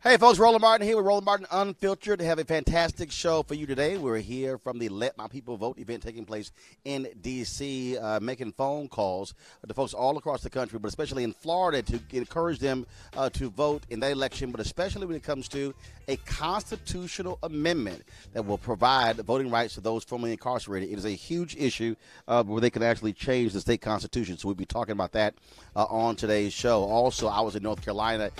Hey, folks, Roland Martin here with Roland Martin Unfiltered. Have a fantastic show for you today. We're here from the Let My People Vote event taking place in D.C., making phone calls to folks all across the country, but especially in Florida to encourage them to vote in that election, but especially when it comes to a constitutional amendment that will provide voting rights to those formerly incarcerated. It is a huge issue where they can actually change the state constitution, so we'll be talking about that on today's show. Also, I was in North Carolina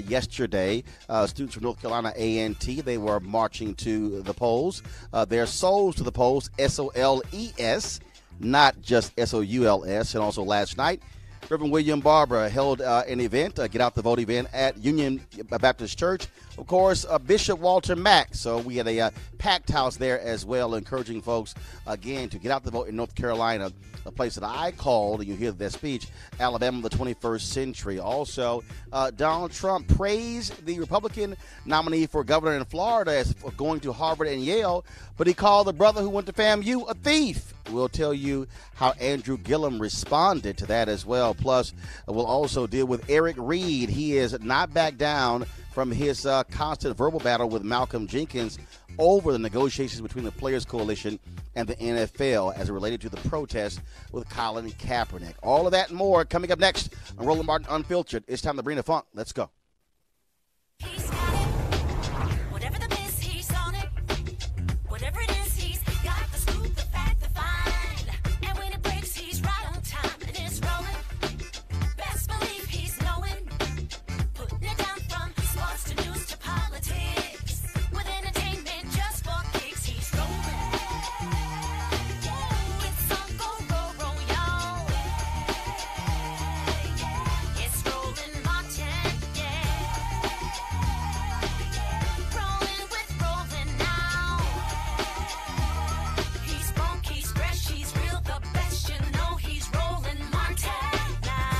yesterday. Students from North Carolina A&T, they were marching to the polls. Their souls to the polls, S-O-L-E-S, not just S-O-U-L-S. And also last night, Reverend William Barber held an event, Get Out the Vote event at Union Baptist Church. Of course, Bishop Walter Mack. So we had a packed house there as well, encouraging folks, again, to get out the vote in North Carolina, a place that I called, and you hear that speech, Alabama, the 21st century. Also, Donald Trump praised the Republican nominee for governor in Florida as for going to Harvard and Yale, but he called the brother who went to FAMU a thief. We'll tell you how Andrew Gillum responded to that as well. Plus, we'll also deal with Eric Reed. He is not back down from his constant verbal battle with Malcolm Jenkins over the negotiations between the Players Coalition and the NFL as it related to the protest with Colin Kaepernick. All of that and more coming up next on Roland Martin Unfiltered. It's time to bring the funk. Let's go. He's got it. Whatever the miss, he's on it. Whatever it is, he's got the scoop, the fact, the find. And when it breaks, he's right on time and it's rolling. Best believe he's knowing. Putting it down from sports to news to politics. With entertainment just for kicks, he's rolling. It's Uncle Roro, y'all. It's Roland Martin, yeah. Rolling with Roland now. He's funk, he's fresh, he's real, the best, you know he's Roland Martin now.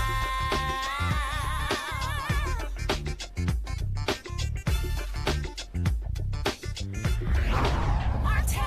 Martin.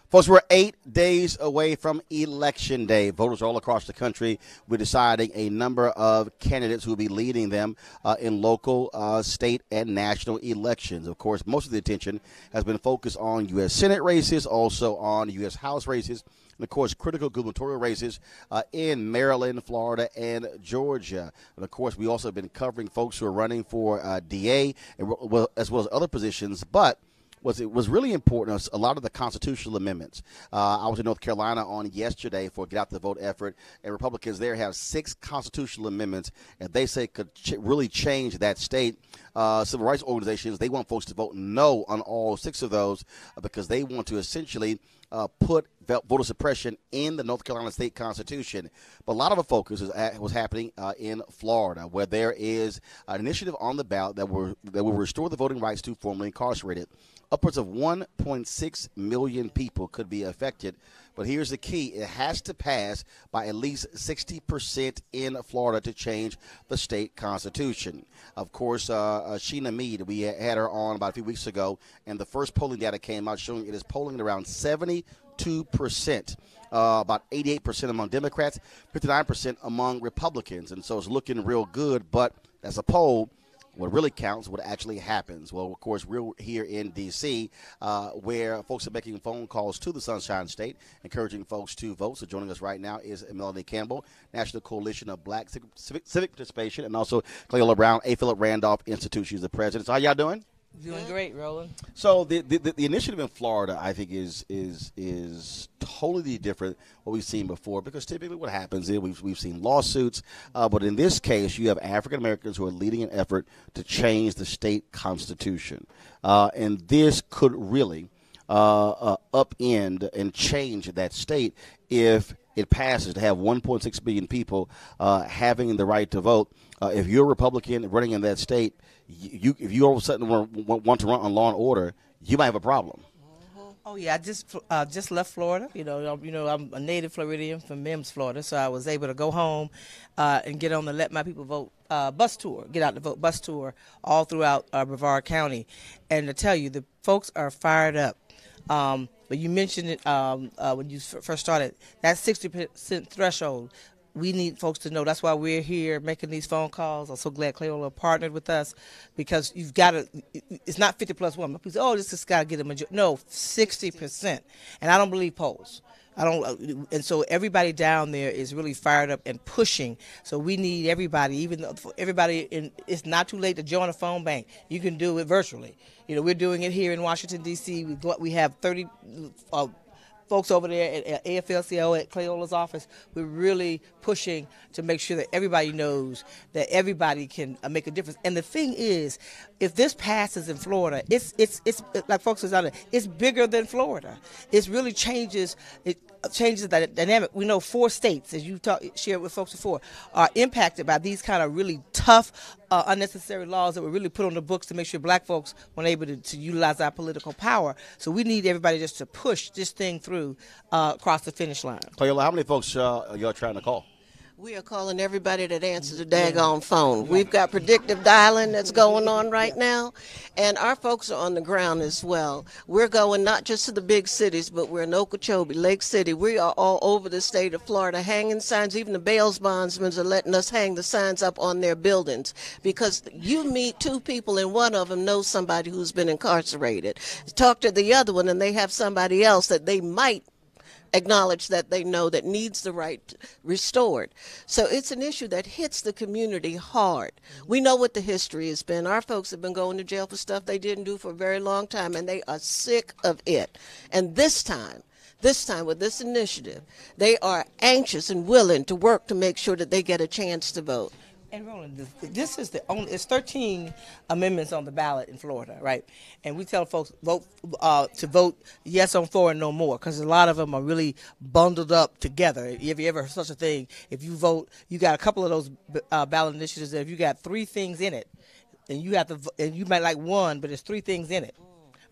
Folks, we're 8 days away from Election Day. Voters all across the country, we're deciding a number of candidates who will be leading them in local, state, and national elections. Of course, most of the attention has been focused on U.S. Senate races, also on U.S. House races, and, of course, critical gubernatorial races in Maryland, Florida, and Georgia. And, of course, we also have been covering folks who are running for DA as well as other positions, but it was really important was a lot of the constitutional amendments. I was in North Carolina on yesterday for a Get Out the Vote effort, and Republicans there have 6 constitutional amendments, and they say could really change that state. Civil rights organizations, they want folks to vote no on all 6 of those because they want to essentially put voter suppression in the North Carolina state constitution. But a lot of the focus was happening in Florida, where there is an initiative on the ballot that will restore the voting rights to formerly incarcerated. Upwards of 1.6 million people could be affected. But here's the key. It has to pass by at least 60% in Florida to change the state constitution. Of course, Sheena Mead, we had her on about a few weeks ago, and the first polling data came out showing it is polling at around 72%, about 88% among Democrats, 59% among Republicans. And so it's looking real good, but as a poll, what really counts is what actually happens. Well, of course, we're here in D.C., where folks are making phone calls to the Sunshine State, encouraging folks to vote. So joining us right now is Melanie Campbell, National Coalition of Black Civic Participation, and also Cleola Brown, A. Philip Randolph Institute. She's the president. So how y'all doing? Doing great, Roland. So the initiative in Florida, I think, is totally different what we've seen before, because typically what happens is we've seen lawsuits, but in this case you have African Americans who are leading an effort to change the state constitution, and this could really upend and change that state if it passes, to have 1.6 billion people having the right to vote. If you're a Republican running in that state, if you all of a sudden want to run on law and order, you might have a problem. Oh yeah, I just left Florida. You know, I'm a native Floridian from Mims, Florida, so I was able to go home and get on the Let My People Vote bus tour, Get Out the Vote bus tour all throughout Brevard County, and to tell you, the folks are fired up. But you mentioned it when you first started, that 60% threshold we need folks to know. That's why we're here making these phone calls. I'm so glad Cleola partnered with us, because you've got to, it's not 50 plus 1. People say, oh, this has got to get a majority. No, 60%. And I don't believe polls. And so everybody down there is really fired up and pushing. So we need everybody, even though it's not too late to join a phone bank. You can do it virtually. We're doing it here in Washington, D.C. We have 30 folks over there at AFL-CIO at Cleola's office. We're really pushing to make sure that everybody knows that everybody can make a difference. And the thing is, if this passes in Florida, it's like folks are saying, it's bigger than Florida. It really changes the dynamic. We know 4 states, as you shared with folks before, are impacted by these kind of really tough, unnecessary laws that were really put on the books to make sure black folks weren't able to utilize our political power. So we need everybody just to push this thing through across the finish line. Cleola, how many folks you're trying to call? We are calling everybody that answers the daggone phone. We've got predictive dialing that's going on right now, and our folks are on the ground as well. We're going not just to the big cities, but we're in Okeechobee, Lake City. We are all over the state of Florida hanging signs. Even the bail bondsmen are letting us hang the signs up on their buildings, because you meet 2 people and one of them knows somebody who's been incarcerated. Talk to the other one and they have somebody else that they might acknowledge that they know that needs the right restored. So it's an issue that hits the community hard. We know what the history has been. Our folks have been going to jail for stuff they didn't do for a very long time, and they are sick of it. And this time with this initiative, they are anxious and willing to work to make sure that they get a chance to vote. And Roland, this is it's 13 amendments on the ballot in Florida, right? And we tell folks to vote yes on 4 and no more, because a lot of them are really bundled up together. If you ever heard such a thing, if you vote, you got a couple of those ballot initiatives that if you got 3 things in it, and you might like one, but there's 3 things in it.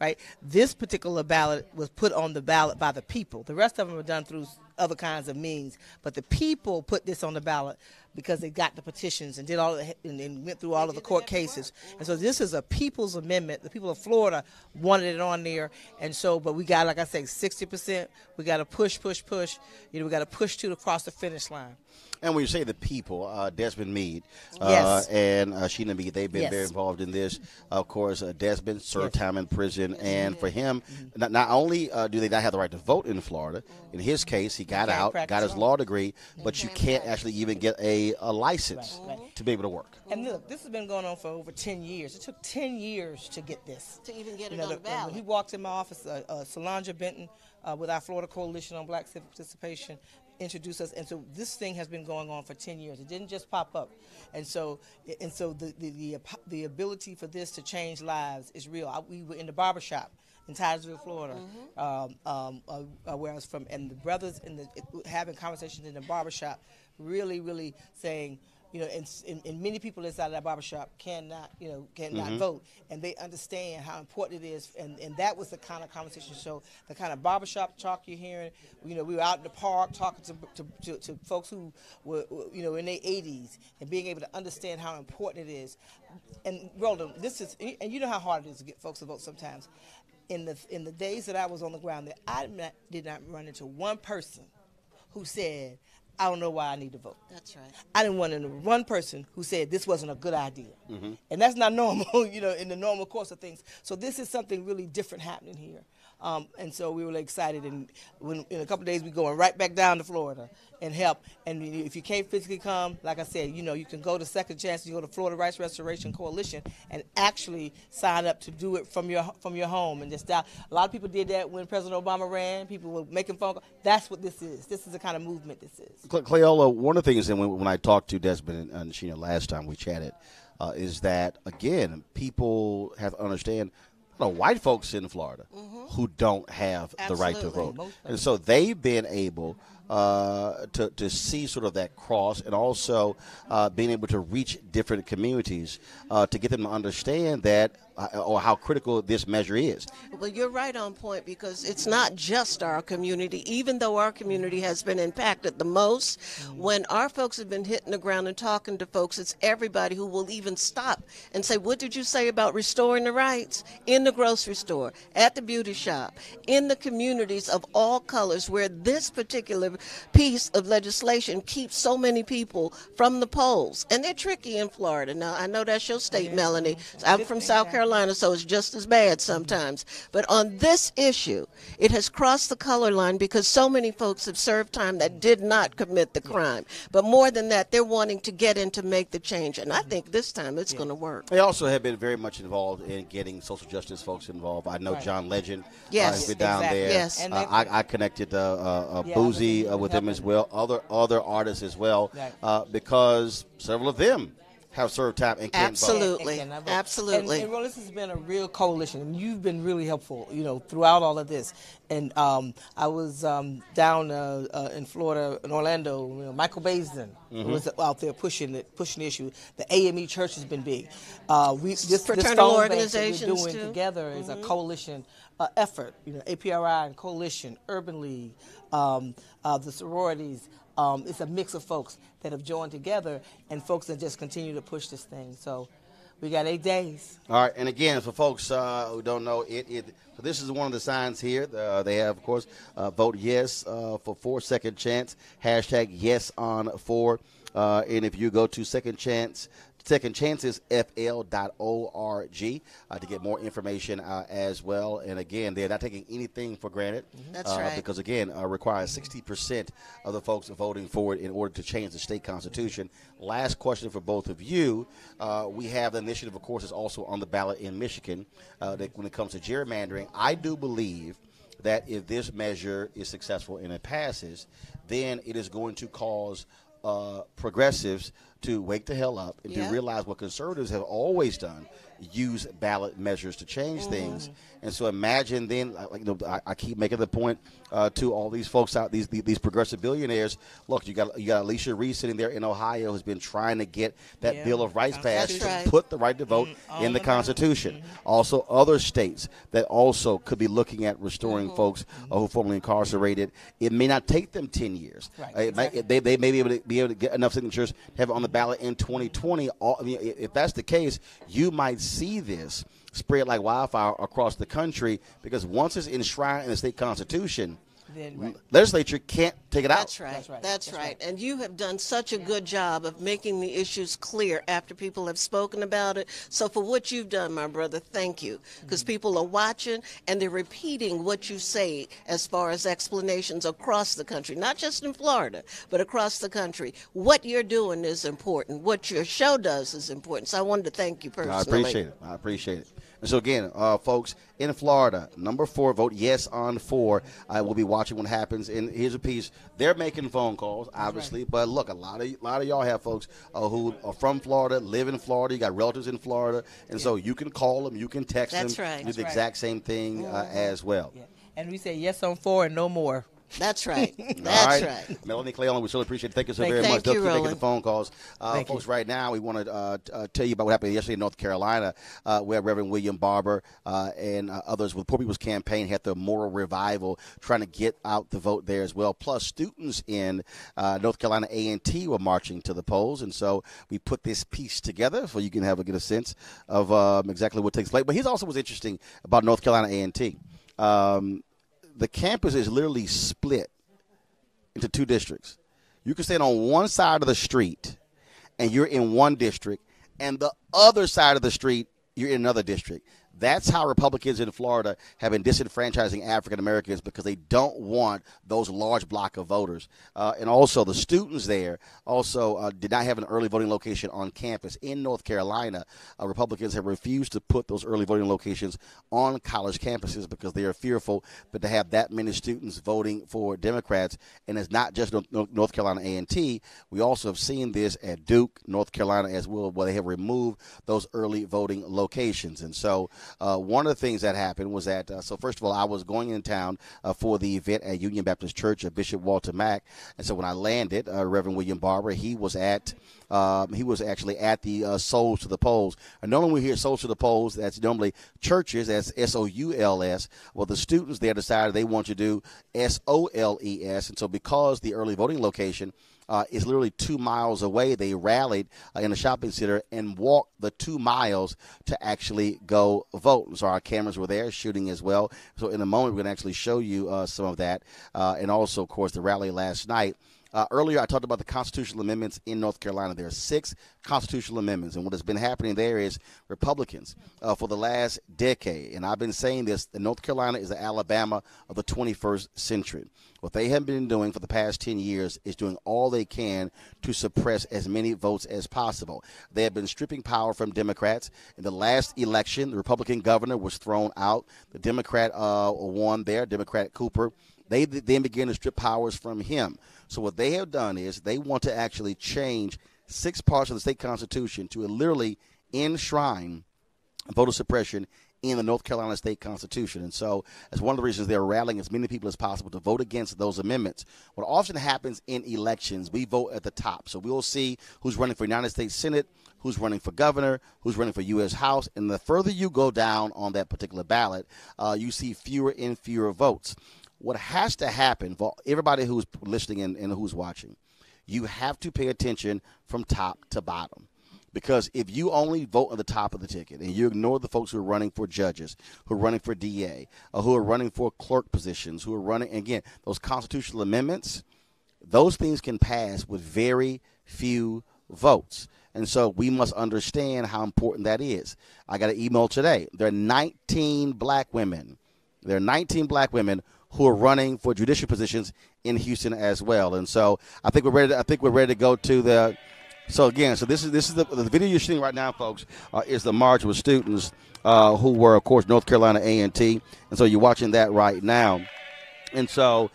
Right? This particular ballot was put on the ballot by the people. The rest of them are done through other kinds of means, but the people put this on the ballot because they got the petitions and did and went through all of the court cases. And so this is a people's amendment. The people of Florida wanted it on there, and so, but we got, like I say, 60%. We got to push. We got to push to across the finish line. And when you say the people, Desmond Meade yes. and Sheena Meade, they've been very involved in this. Of course, Desmond served time in prison, and for him, not only do they not have the right to vote in Florida, in his case, he got out, got his law degree, but you can't actually even get a license to be able to work. And look, this has been going on for over 10 years. It took 10 years to get this. To even get it on the ballot. When he walked in my office, Solange Benton with our Florida Coalition on Black Civic Participation introduced us, and so this thing has been going on for 10 years. It didn't just pop up, and so the ability for this to change lives is real. We were in the barbershop in Titusville, Florida, where I was from, and the brothers having conversations in the barbershop, really saying, and many people inside that barbershop cannot vote, and they understand how important it is, and that was the kind of conversation. So the kind of barbershop talk you're hearing, we were out in the park talking to folks who were, in their 80s, and being able to understand how important it is. And Roland, and you know how hard it is to get folks to vote sometimes. In the days that I was on the ground, I did not run into one person who said, I don't know why I need to vote. That's right. I didn't run into one person who said this wasn't a good idea. And that's not normal, in the normal course of things. So this is something really different happening here. And so we were really excited. And in a couple of days, we're going right back down to Florida and help. And if you can't physically come, like I said, you can go to Second Chance, you go to Florida Rights Restoration Coalition and actually sign up to do it from your home. And just a lot of people did that when President Obama ran. People were making phone calls. That's what this is. This is the kind of movement this is. Cleola, one of the things that when I talked to Desmond and Sheena last time we chatted is that, again, people have to understand white folks in Florida who don't have the right to vote. And so they've been able to see sort of that cross, and also being able to reach different communities to get them to understand that or how critical this measure is. Well, you're right on point, because it's not just our community. Even though our community has been impacted the most, when our folks have been hitting the ground and talking to folks, it's everybody who will even stop and say, what did you say about restoring the rights? In the grocery store, at the beauty shop, in the communities of all colors where this particular piece of legislation keeps so many people from the polls. And they're tricky in Florida. Now, I know that's your state, Melanie. I'm from South Carolina, so it's just as bad sometimes. But on this issue, it has crossed the color line because so many folks have served time that did not commit the crime. But more than that, they're wanting to get in to make the change. And I think this time it's going to work. They also have been very much involved in getting social justice folks involved. I know John Legend has been down there. Yes. And I connected Boozy with them as well, other artists as well, because several of them have served time and can't vote. Absolutely. And Roland, this has been a real coalition, and you've been really helpful, throughout all of this. And I was down in Florida, in Orlando. Michael Baisden was out there pushing the issue. The AME Church has been big. This fraternal phone organizations bank that we're doing too. together is a coalition effort. APRI and Coalition, Urban League, the sororities. It's a mix of folks that have joined together and folks that just continue to push this thing. So we got 8 days. All right, and again, for folks who don't know, so this is one of the signs here. They have, of course, vote yes for 4 second chance, hashtag yes on 4. And if you go to secondchancesfl.org to get more information as well. And again, they're not taking anything for granted. That's right. Because again, requires 60% of the folks voting for it in order to change the state constitution. Last question for both of you. We have the initiative, of course, is also on the ballot in Michigan. That when it comes to gerrymandering, I do believe that if this measure is successful and it passes, then it is going to cause progressives to wake the hell up and to realize what conservatives have always done, use ballot measures to change things. And so imagine then, I keep making the point to all these folks out, these progressive billionaires. Look, you got Alicia Reese sitting there in Ohio who's been trying to get that Bill of Rights passed to put the right to vote in the Constitution. Also, other states that also could be looking at restoring folks who are formerly incarcerated. It may not take them 10 years. They may be able to get enough signatures to have it on the ballot in 2020. If that's the case, you might see this spread like wildfire across the country, because once it's enshrined in the state constitution, legislature can't take it out. That's right. And you have done such a good job of making the issues clear after people have spoken about it. So for what you've done, my brother, thank you. Because people are watching and they're repeating what you say as far as explanations across the country, not just in Florida, but across the country. What you're doing is important. What your show does is important. So I wanted to thank you personally. I appreciate it. And so again, folks, in Florida, number 4, vote yes on 4. I will be watching what happens. And here's a piece. They're making phone calls, obviously. But look, a lot of y'all have folks who are from Florida, live in Florida. You got relatives in Florida. And so you can call them, you can text them. Do the exact same thing as well. And we say yes on 4 and no more. That's right. That's right. Melanie Cleon, we really appreciate it. Thank you so very much. Thank you, Keep making Roland. the phone calls. Folks, right now we want to tell you about what happened yesterday in North Carolina, where Reverend William Barber and others with Poor People's Campaign had the moral revival, trying to get out the vote there as well. Plus, students in North Carolina A&T were marching to the polls, and so we put this piece together so you can get a sense of exactly what takes place. But here's also what's interesting about North Carolina A&T. The campus is literally split into 2 districts. You can stand on one side of the street, and you're in one district, and the other side of the street, you're in another district. That's how Republicans in Florida have been disenfranchising African Americans, because they don't want those large block of voters. And also the students there also did not have an early voting location on campus. In North Carolina, Republicans have refused to put those early voting locations on college campuses because they are fearful that to have that many students voting for Democrats. And it's not just North Carolina A&T. We also have seen this at Duke, North Carolina as well, where they have removed those early voting locations. And so one of the things that happened was that, so first of all, I was going in town for the event at Union Baptist Church of Bishop Walter Mack. And so when I landed, Reverend William Barber, he was actually at the Souls to the Polls. And normally we hear Souls to the Polls, that's normally churches, that's SOULS. Well, the students there decided they want to do SOLES. And so because the early voting location is literally 2 miles away. They rallied in a shopping center and walked the 2 miles to actually go vote. So our cameras were there shooting as well. So in a moment, we're going to actually show you some of that. And also, of course, the rally last night. Earlier, I talked about the constitutional amendments in North Carolina. There are 6 constitutional amendments, and what has been happening there is Republicans for the last decade, and I've been saying this, that North Carolina is the Alabama of the 21st century. What they have been doing for the past 10 years is doing all they can to suppress as many votes as possible. They have been stripping power from Democrats. In the last election, the Republican governor was thrown out. The Democrat won there, Democrat Cooper. They then began to strip powers from him. So what they have done is they want to actually change 6 parts of the state constitution to literally enshrine voter suppression in the North Carolina state constitution. And so that's one of the reasons they're rallying as many people as possible to vote against those amendments. What often happens in elections, we vote at the top. So we'll see who's running for United States Senate, who's running for governor, who's running for U.S. House. And the further you go down on that particular ballot, you see fewer and fewer votes. What has to happen for everybody who's listening and who's watching, you have to pay attention from top to bottom. Because if you only vote at the top of the ticket and you ignore the folks who are running for judges, who are running for DA, or who are running for clerk positions, who are running, again, those constitutional amendments, those things can pass with very few votes. And so we must understand how important that is. I got an email today. There are 19 black women. There are 19 black women who are running for judicial positions in Houston as well. And so I think we're ready to go to the. So again, so this is the video you're seeing right now, folks, is the march with students who were, of course, North Carolina A&T. And so you're watching that right now. And so.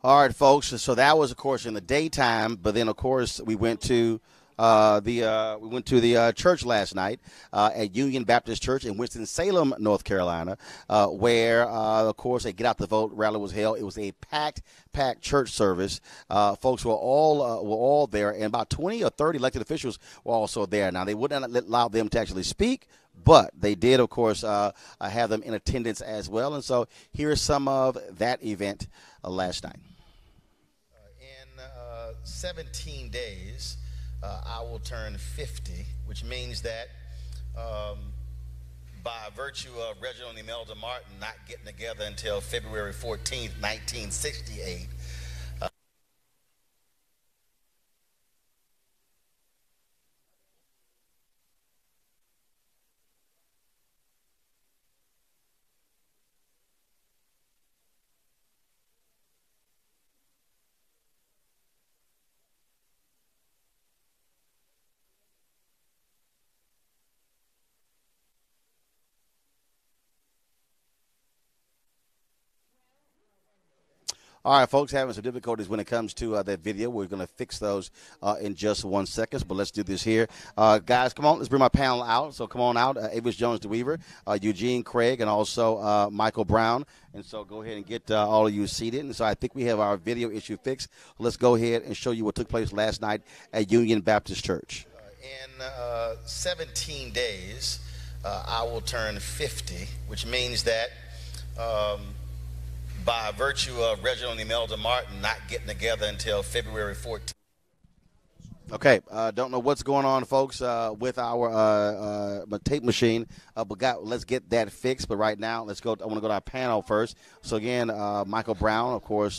All right, folks. So that was, of course, in the daytime. But then, of course, we went to the church last night at Union Baptist Church in Winston-Salem, North Carolina, where, of course, a Get Out the Vote rally was held. It was a packed church service. Folks were all there, and about 20 or 30 elected officials were also there. Now, they would not allow them to actually speak, but they did, of course, have them in attendance as well. And so here's some of that event last night. In 17 days, I will turn 50, which means that by virtue of Reginald and Imelda Martin not getting together until February 14th, 1968, all right, folks, having some difficulties when it comes to that video. We're going to fix those in just 1 second, but let's do this here. Guys, come on. Let's bring my panel out. So come on out. Avis Jones-DeWeaver, Eugene Craig, and also Michael Brown. And so go ahead and get all of you seated. And so I think we have our video issue fixed. Let's go ahead and show you what took place last night at Union Baptist Church. In 17 days, I will turn 50, which means that by virtue of Reginald and Imelda Martin not getting together until February 14th. Okay, don't know what's going on, folks, with our tape machine, but let's get that fixed. But right now, let's go. I want to go to our panel first. So again, Michael Brown, of course,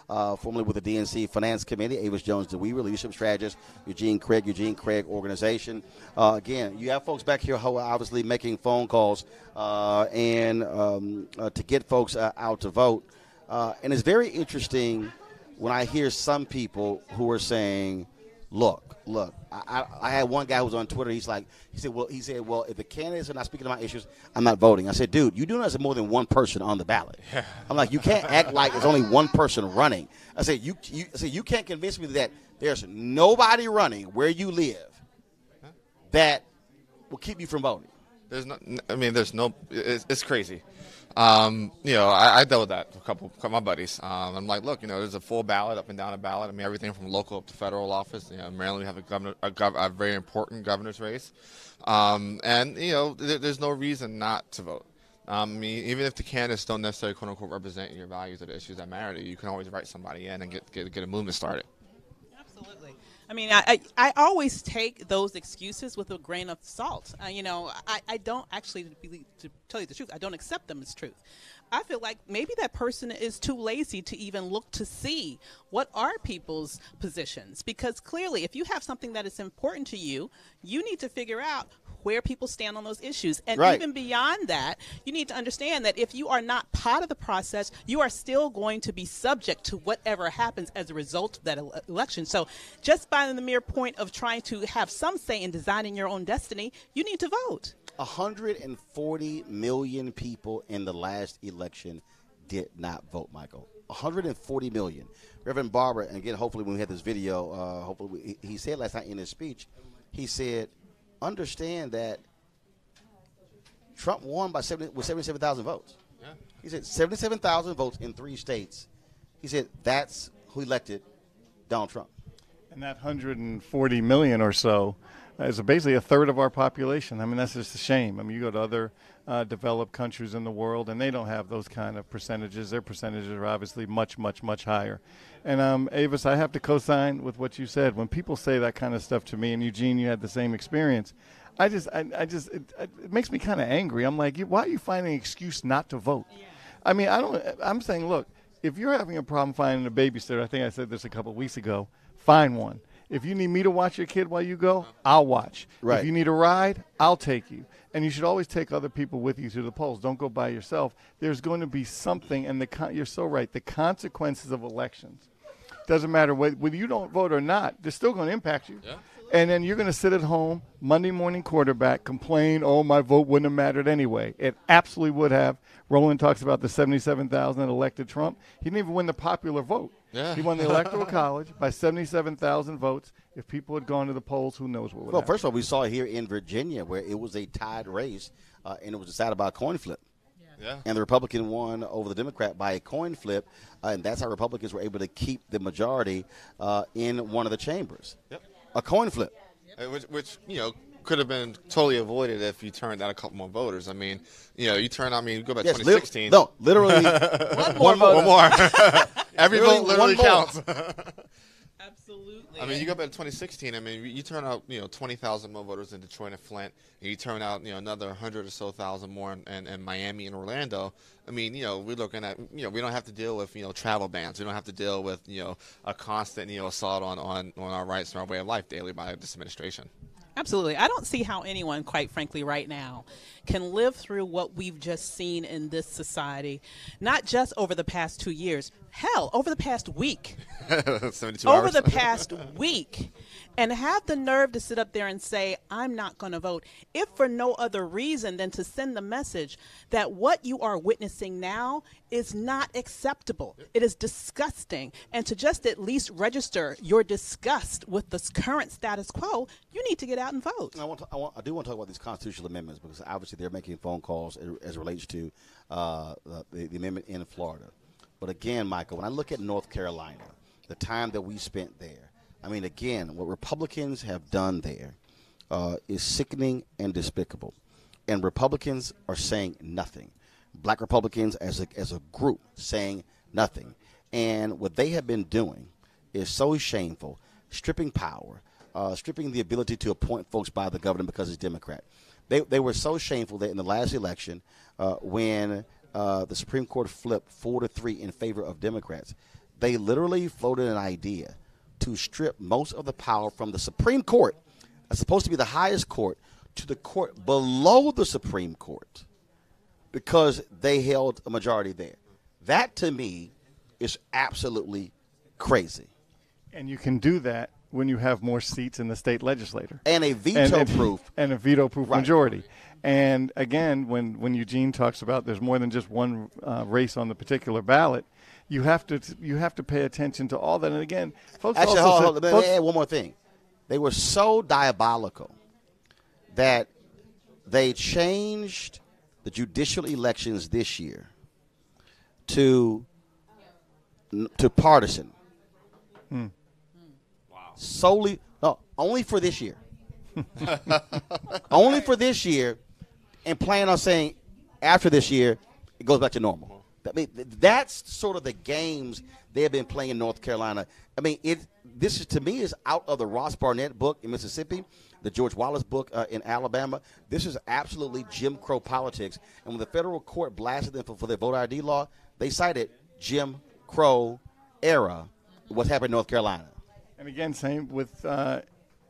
formerly with the DNC Finance Committee, Avis Jones-DeWeaver, leadership strategist, Eugene Craig Organization. Again, you have folks back here who are obviously making phone calls and to get folks out to vote. And it's very interesting when I hear some people who are saying, Look. I had one guy who was on Twitter. He said, well, if the candidates are not speaking to my issues, I'm not voting. I said, dude, you do know there's more than one person on the ballot. I'm like, you can't act like there's only one person running. I said, you can't convince me that there's nobody running where you live that will keep you from voting. There's no. I mean, there's no. It's crazy. I dealt with that with a couple of my buddies. I'm like, look, there's a full ballot, up and down a ballot. I mean, everything from local up to federal office. In Maryland, we have a very important governor's race, there's no reason not to vote. I mean, even if the candidates don't necessarily, quote unquote, represent your values or the issues that matter to you, you can always write somebody in and get a movement started. Absolutely. I mean, I always take those excuses with a grain of salt. I don't actually, to tell you the truth, I don't accept them as truth. I feel like maybe that person is too lazy to even look to see what are people's positions. Because clearly, if you have something that is important to you, you need to figure out where people stand on those issues. And even beyond that, you need to understand that if you are not part of the process, you are still going to be subject to whatever happens as a result of that election. So just by the mere point of trying to have some say in designing your own destiny, you need to vote. 140 million people in the last election did not vote, Michael. 140 million. Reverend Barber, and again, hopefully when we had this video, he said last night in his speech, he said, understand that Trump won with 77,000 votes. Yeah. He said 77,000 votes in 3 states. He said that's who elected Donald Trump. And that 140 million or so is basically a third of our population. I mean, that's just a shame. I mean, you go to other developed countries in the world, and they don't have those kind of percentages. Their percentages are obviously much, much, much higher. And, Avis, I have to co-sign with what you said. When people say that kind of stuff to me, and Eugene, you had the same experience, it makes me kind of angry. I'm like, why are you finding an excuse not to vote? Yeah. I mean, I'm saying, look, if you're having a problem finding a babysitter, I think I said this a couple of weeks ago, find one. If you need me to watch your kid while you go, I'll watch. Right. If you need a ride, I'll take you. And you should always take other people with you to the polls. Don't go by yourself. There's going to be something, and you're so right, the consequences of elections. Doesn't matter whether you don't vote or not, they're still going to impact you. Yeah. And then you're going to sit at home, Monday morning quarterback, complain, oh, my vote wouldn't have mattered anyway. It absolutely would have. Roland talks about the 77,000 that elected Trump. He didn't even win the popular vote. Yeah. He won the Electoral College by 77,000 votes. If people had gone to the polls, who knows what would happen. Well, first of all, we saw it here in Virginia where it was a tied race, and it was decided by a coin flip. Yeah. And the Republican won over the Democrat by a coin flip, and that's how Republicans were able to keep the majority in one of the chambers. Yep. A coin flip. Which could have been totally avoided if you turned out a couple more voters. I mean, you go back to 2016. Literally one more. Every vote literally counts. Absolutely. I mean, you go back to 2016. I mean, you turn out 20,000 more voters in Detroit and Flint, and you turn out another 100 or so thousand more in Miami and Orlando. I mean, we're looking at we don't have to deal with travel bans. We don't have to deal with a constant assault on our rights and our way of life daily by this administration. Absolutely. I don't see how anyone, quite frankly, right now can live through what we've just seen in this society, not just over the past 2 years, hell, over the past week. 72 hours. Over the past week. And have the nerve to sit up there and say, I'm not going to vote, if for no other reason than to send the message that what you are witnessing now is not acceptable. It is disgusting. And to just at least register your disgust with the current status quo, you need to get out and vote. I do want to talk about these constitutional amendments because obviously they're making phone calls as it relates to the amendment in Florida. But again, Michael, when I look at North Carolina, the time that we spent there, I mean, again, what Republicans have done there is sickening and despicable. And Republicans are saying nothing. Black Republicans as a group saying nothing. And what they have been doing is so shameful, stripping power, stripping the ability to appoint folks by the governor because it's Democrat. They were so shameful that in the last election when the Supreme Court flipped 4-3 in favor of Democrats, they literally floated an idea to strip most of the power from the Supreme Court, that's supposed to be the highest court, to the court below the Supreme Court because they held a majority there. That, to me, is absolutely crazy. And you can do that when you have more seats in the state legislature. And a veto-proof. And a veto-proof right. majority. And, again, when Eugene talks about there's more than just one race on the particular ballot, you have to pay attention to all that. And again, folks actually, also let me add one more thing. They were so diabolical that they changed the judicial elections this year to partisan. Wow. Only for this year. Only for this year, and plan on saying after this year it goes back to normal. I mean, that's sort of the games they've been playing in North Carolina. I mean, this is, to me, is out of the Ross Barnett book in Mississippi, the George Wallace book in Alabama. This is absolutely Jim Crow politics. And when the federal court blasted them for their voter ID law, they cited Jim Crow era, what's happened in North Carolina. And again, same with,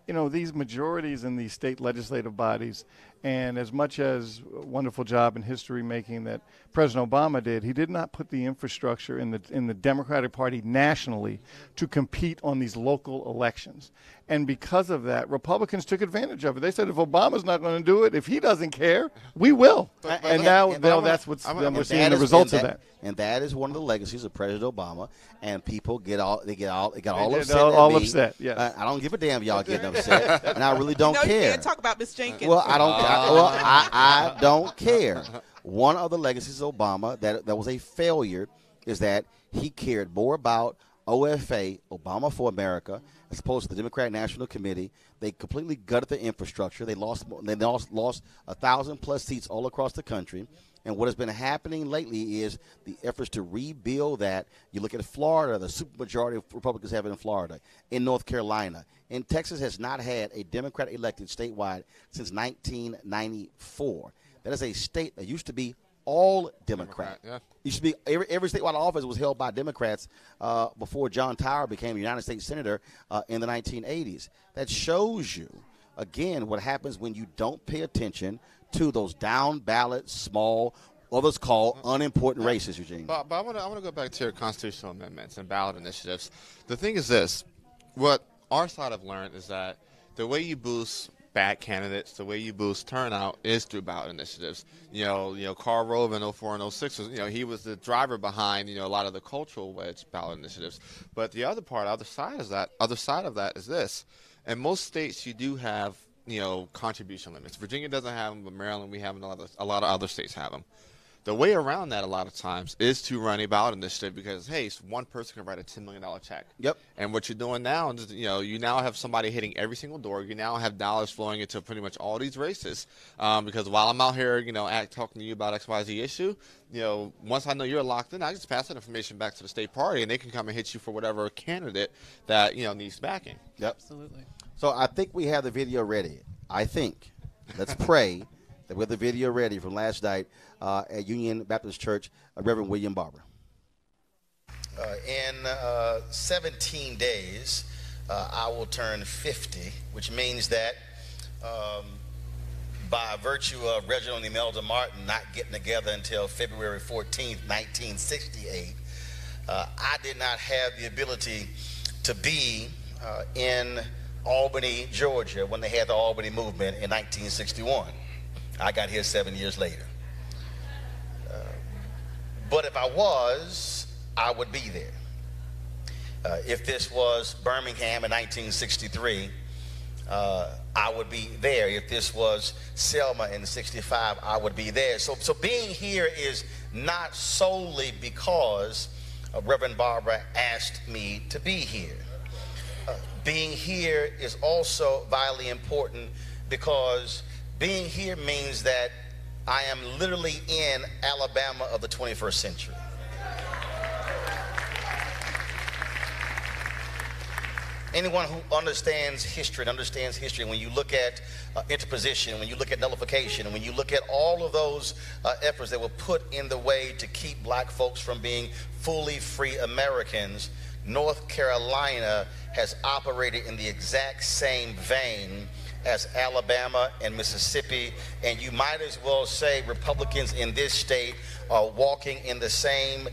these majorities in these state legislative bodies. And as much as a wonderful job in history making that President Obama did, he did not put the infrastructure in the Democratic Party nationally to compete on these local elections. And because of that, Republicans took advantage of it. They said, if Obama's not going to do it, if he doesn't care, we will. And now that's what's we're seeing the results of that. And that is one of the legacies of President Obama. And people get all upset. Upset. Yes. I don't give a damn y'all getting upset, and I really don't care. You can't talk about Miss Jenkins. Well, I don't care. One of the legacies of Obama that was a failure is that he cared more about OFA, Obama for America, as opposed to the Democratic National Committee. They completely gutted the infrastructure. They lost 1,000+ seats all across the country. And what has been happening lately is the efforts to rebuild that. You look at Florida, the supermajority of Republicans have it in Florida, in North Carolina. And Texas has not had a Democrat elected statewide since 1994. That is a state that used to be all Democrat. Used to be every statewide office was held by Democrats before John Tower became a United States Senator in the 1980s. That shows you, again, what happens when you don't pay attention to those down ballot, small, others call unimportant races, Eugene. But I want to go back to your constitutional amendments and ballot initiatives. The thing is this: what our side have learned is that the way you boost bad candidates, the way you boost turnout is through ballot initiatives. Karl Rove in 04 and 06 was, he was the driver behind, a lot of the cultural wedge ballot initiatives. But the other side of that is this: in most states you do have contribution limits. Virginia doesn't have them, but Maryland, we have them. A lot of other states have them. The way around that a lot of times is to run a ballot initiative because, hey, one person can write a $10 million check. Yep. And what you're doing now is, you now have somebody hitting every single door. You now have dollars flowing into pretty much all these races. Because while I'm out here, talking to you about XYZ issue, once I know you're locked in, I just pass that information back to the state party, and they can come and hit you for whatever candidate that, needs backing. Yep. Absolutely. So I think we have the video ready. Let's pray that we have the video ready from last night at Union Baptist Church, Reverend William Barber. In 17 days, I will turn 50, which means that by virtue of Reginald and Imelda Martin not getting together until February 14th, 1968, I did not have the ability to be in Albany, Georgia, when they had the Albany movement in 1961. I got here 7 years later. But if I was, I would be there. If this was Birmingham in 1963, I would be there. If this was Selma in 65, I would be there. So being here is not solely because Reverend Barber asked me to be here. Being here is also vitally important because being here means that I am literally in Alabama of the 21st century. Anyone who understands history when you look at interposition, when you look at nullification, and when you look at all of those efforts that were put in the way to keep black folks from being fully free Americans, North Carolina has operated in the exact same vein as Alabama and Mississippi, and you might as well say Republicans in this state are walking in the same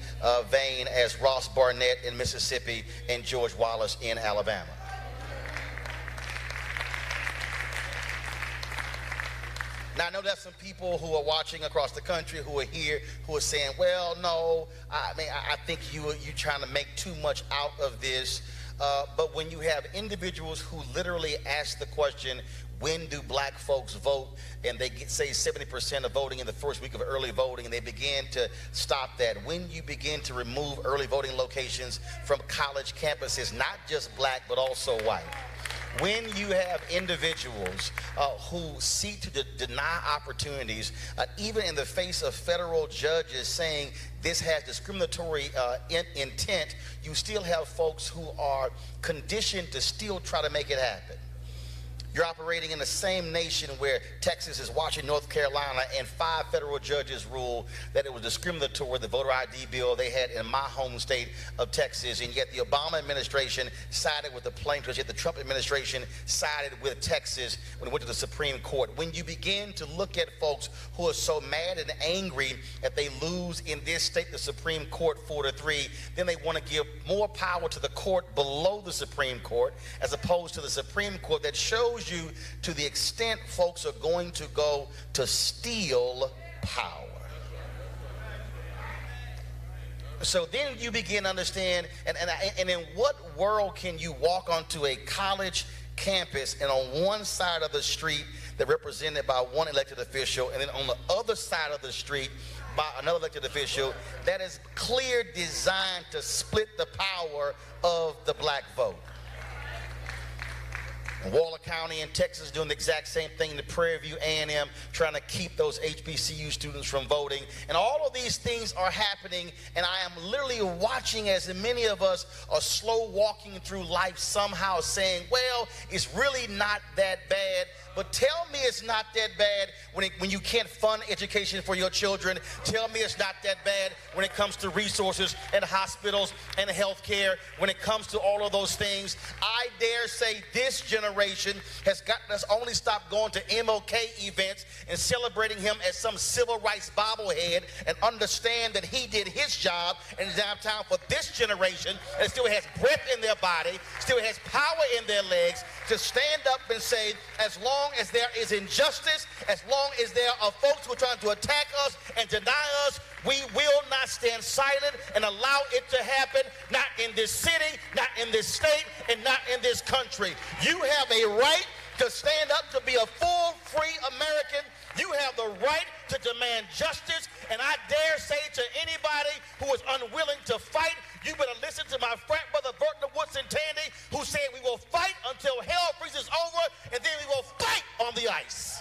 vein as Ross Barnett in Mississippi and George Wallace in Alabama. Now, I know there's some people who are watching across the country who are here who are saying, well, no, I think you're trying to make too much out of this. But when you have individuals who literally ask the question, when do black folks vote? And they say 70% of voting in the first week of early voting, and they begin to stop that. When you begin to remove early voting locations from college campuses, not just black, but also white. When you have individuals who seek to deny opportunities, even in the face of federal judges saying this has discriminatory intent, you still have folks who are conditioned to still try to make it happen. You're operating in the same nation where Texas is watching North Carolina, and 5 federal judges ruled that it was discriminatory, the voter ID bill they had in my home state of Texas, and yet the Obama administration sided with the plaintiffs, yet the Trump administration sided with Texas when it went to the Supreme Court. When you begin to look at folks who are so mad and angry that they lose in this state, the Supreme Court 4-3, then they want to give more power to the court below the Supreme Court as opposed to the Supreme Court, that shows you to the extent folks are going to go to steal power. So then you begin to understand, and in what world can you walk onto a college campus and on one side of the street they're represented by one elected official, and then on the other side of the street by another elected official that is clear designed to split the power of the black vote? Waller County in Texas doing the exact same thing. The Prairie View A&M trying to keep those HBCU students from voting. And all of these things are happening, and I am literally watching as many of us are slow walking through life somehow saying, well, it's really not that bad. But tell me it's not that bad when you can't fund education for your children. Tell me it's not that bad when it comes to resources and hospitals and health care. When it comes to all of those things, I dare say this generation has gotten us only stop going to MLK events and celebrating him as some civil rights bobblehead, and understand that he did his job, and it's now time for this generation that still has breath in their body, still has power in their legs, to stand up and say, as long as there is injustice, as long as there are folks who are trying to attack us and deny us, we will not stand silent and allow it to happen, not in this city, not in this state, and not in this country. You have a right to stand up to be a full, free American. You have the right to demand justice, and I dare say to anybody who is unwilling to fight, you better listen to my frat brother Burton Woodson Tandy, who said we will fight until hell freezes over, and then we will fight on the ice.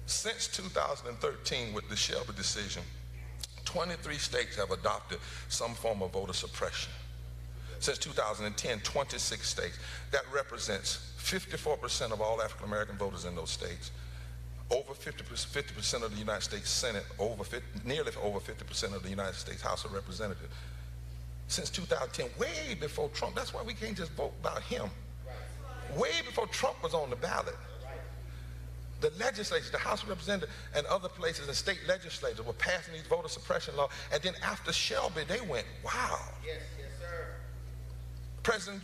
Since 2013, with the Shelby decision, 23 states have adopted some form of voter suppression. Since 2010, 26 states. That represents 54% of all African American voters in those states. Over 50% of the United States Senate, nearly over 50% of the United States House of Representatives. Since 2010, way before Trump. That's why we can't just vote about him. Way before Trump was on the ballot. The legislature, the House of Representatives, and other places, and state legislatures were passing these voter suppression laws. And then after Shelby, they went, wow. Yes, sir. President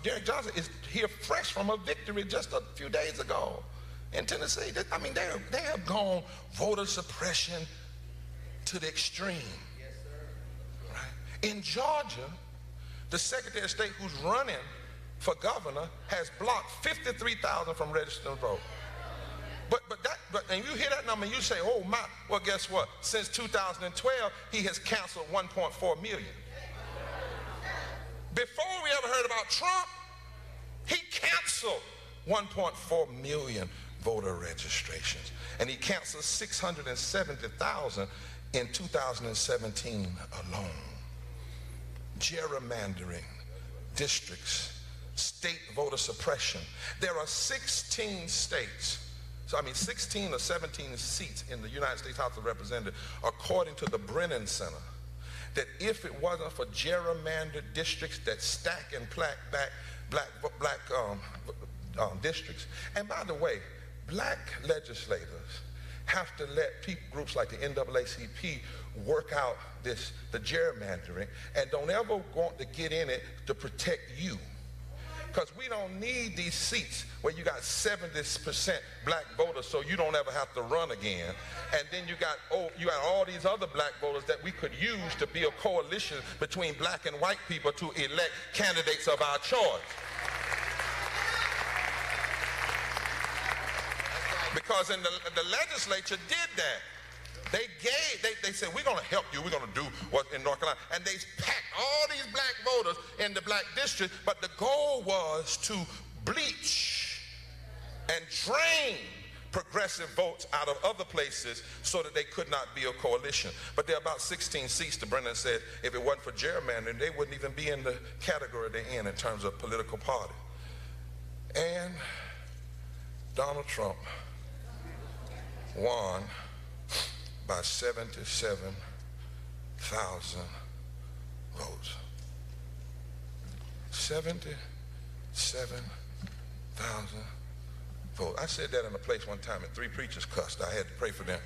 Derrick Johnson is here fresh from a victory just a few days ago in Tennessee. I mean, they have gone voter suppression to the extreme. Yes, sir. Right? In Georgia, the Secretary of State who's running for governor has blocked 53,000 from registering to vote. And you hear that number and you say, oh my, well guess what? Since 2012, he has canceled 1.4 million. Before we ever heard about Trump, he canceled 1.4 million voter registrations. And he canceled 670,000 in 2017 alone. Gerrymandering, districts, state voter suppression. There are 16 states. 16 or 17 seats in the United States House of Representatives, according to the Brennan Center, that if it wasn't for gerrymandered districts that stack and black districts, and by the way, black legislators have to let groups like the NAACP work out the gerrymandering, and don't ever want to get in it to protect you. Because we don't need these seats where you got 70% black voters so you don't ever have to run again. And then you got all these other black voters that we could use to be a coalition between black and white people to elect candidates of our choice. Because in the legislature did that. They said, we're going to help you. We're going to do what's in North Carolina. And they packed all these black voters in the black district. But the goal was to bleach and drain progressive votes out of other places so that they could not be a coalition. But there are about 16 seats that Brennan said if it wasn't for gerrymandering, they wouldn't even be in the category they're in terms of political party. And Donald Trump won by 77,000 votes. 77,000 votes. I said that in a place one time and 3 preachers cussed. I had to pray for them.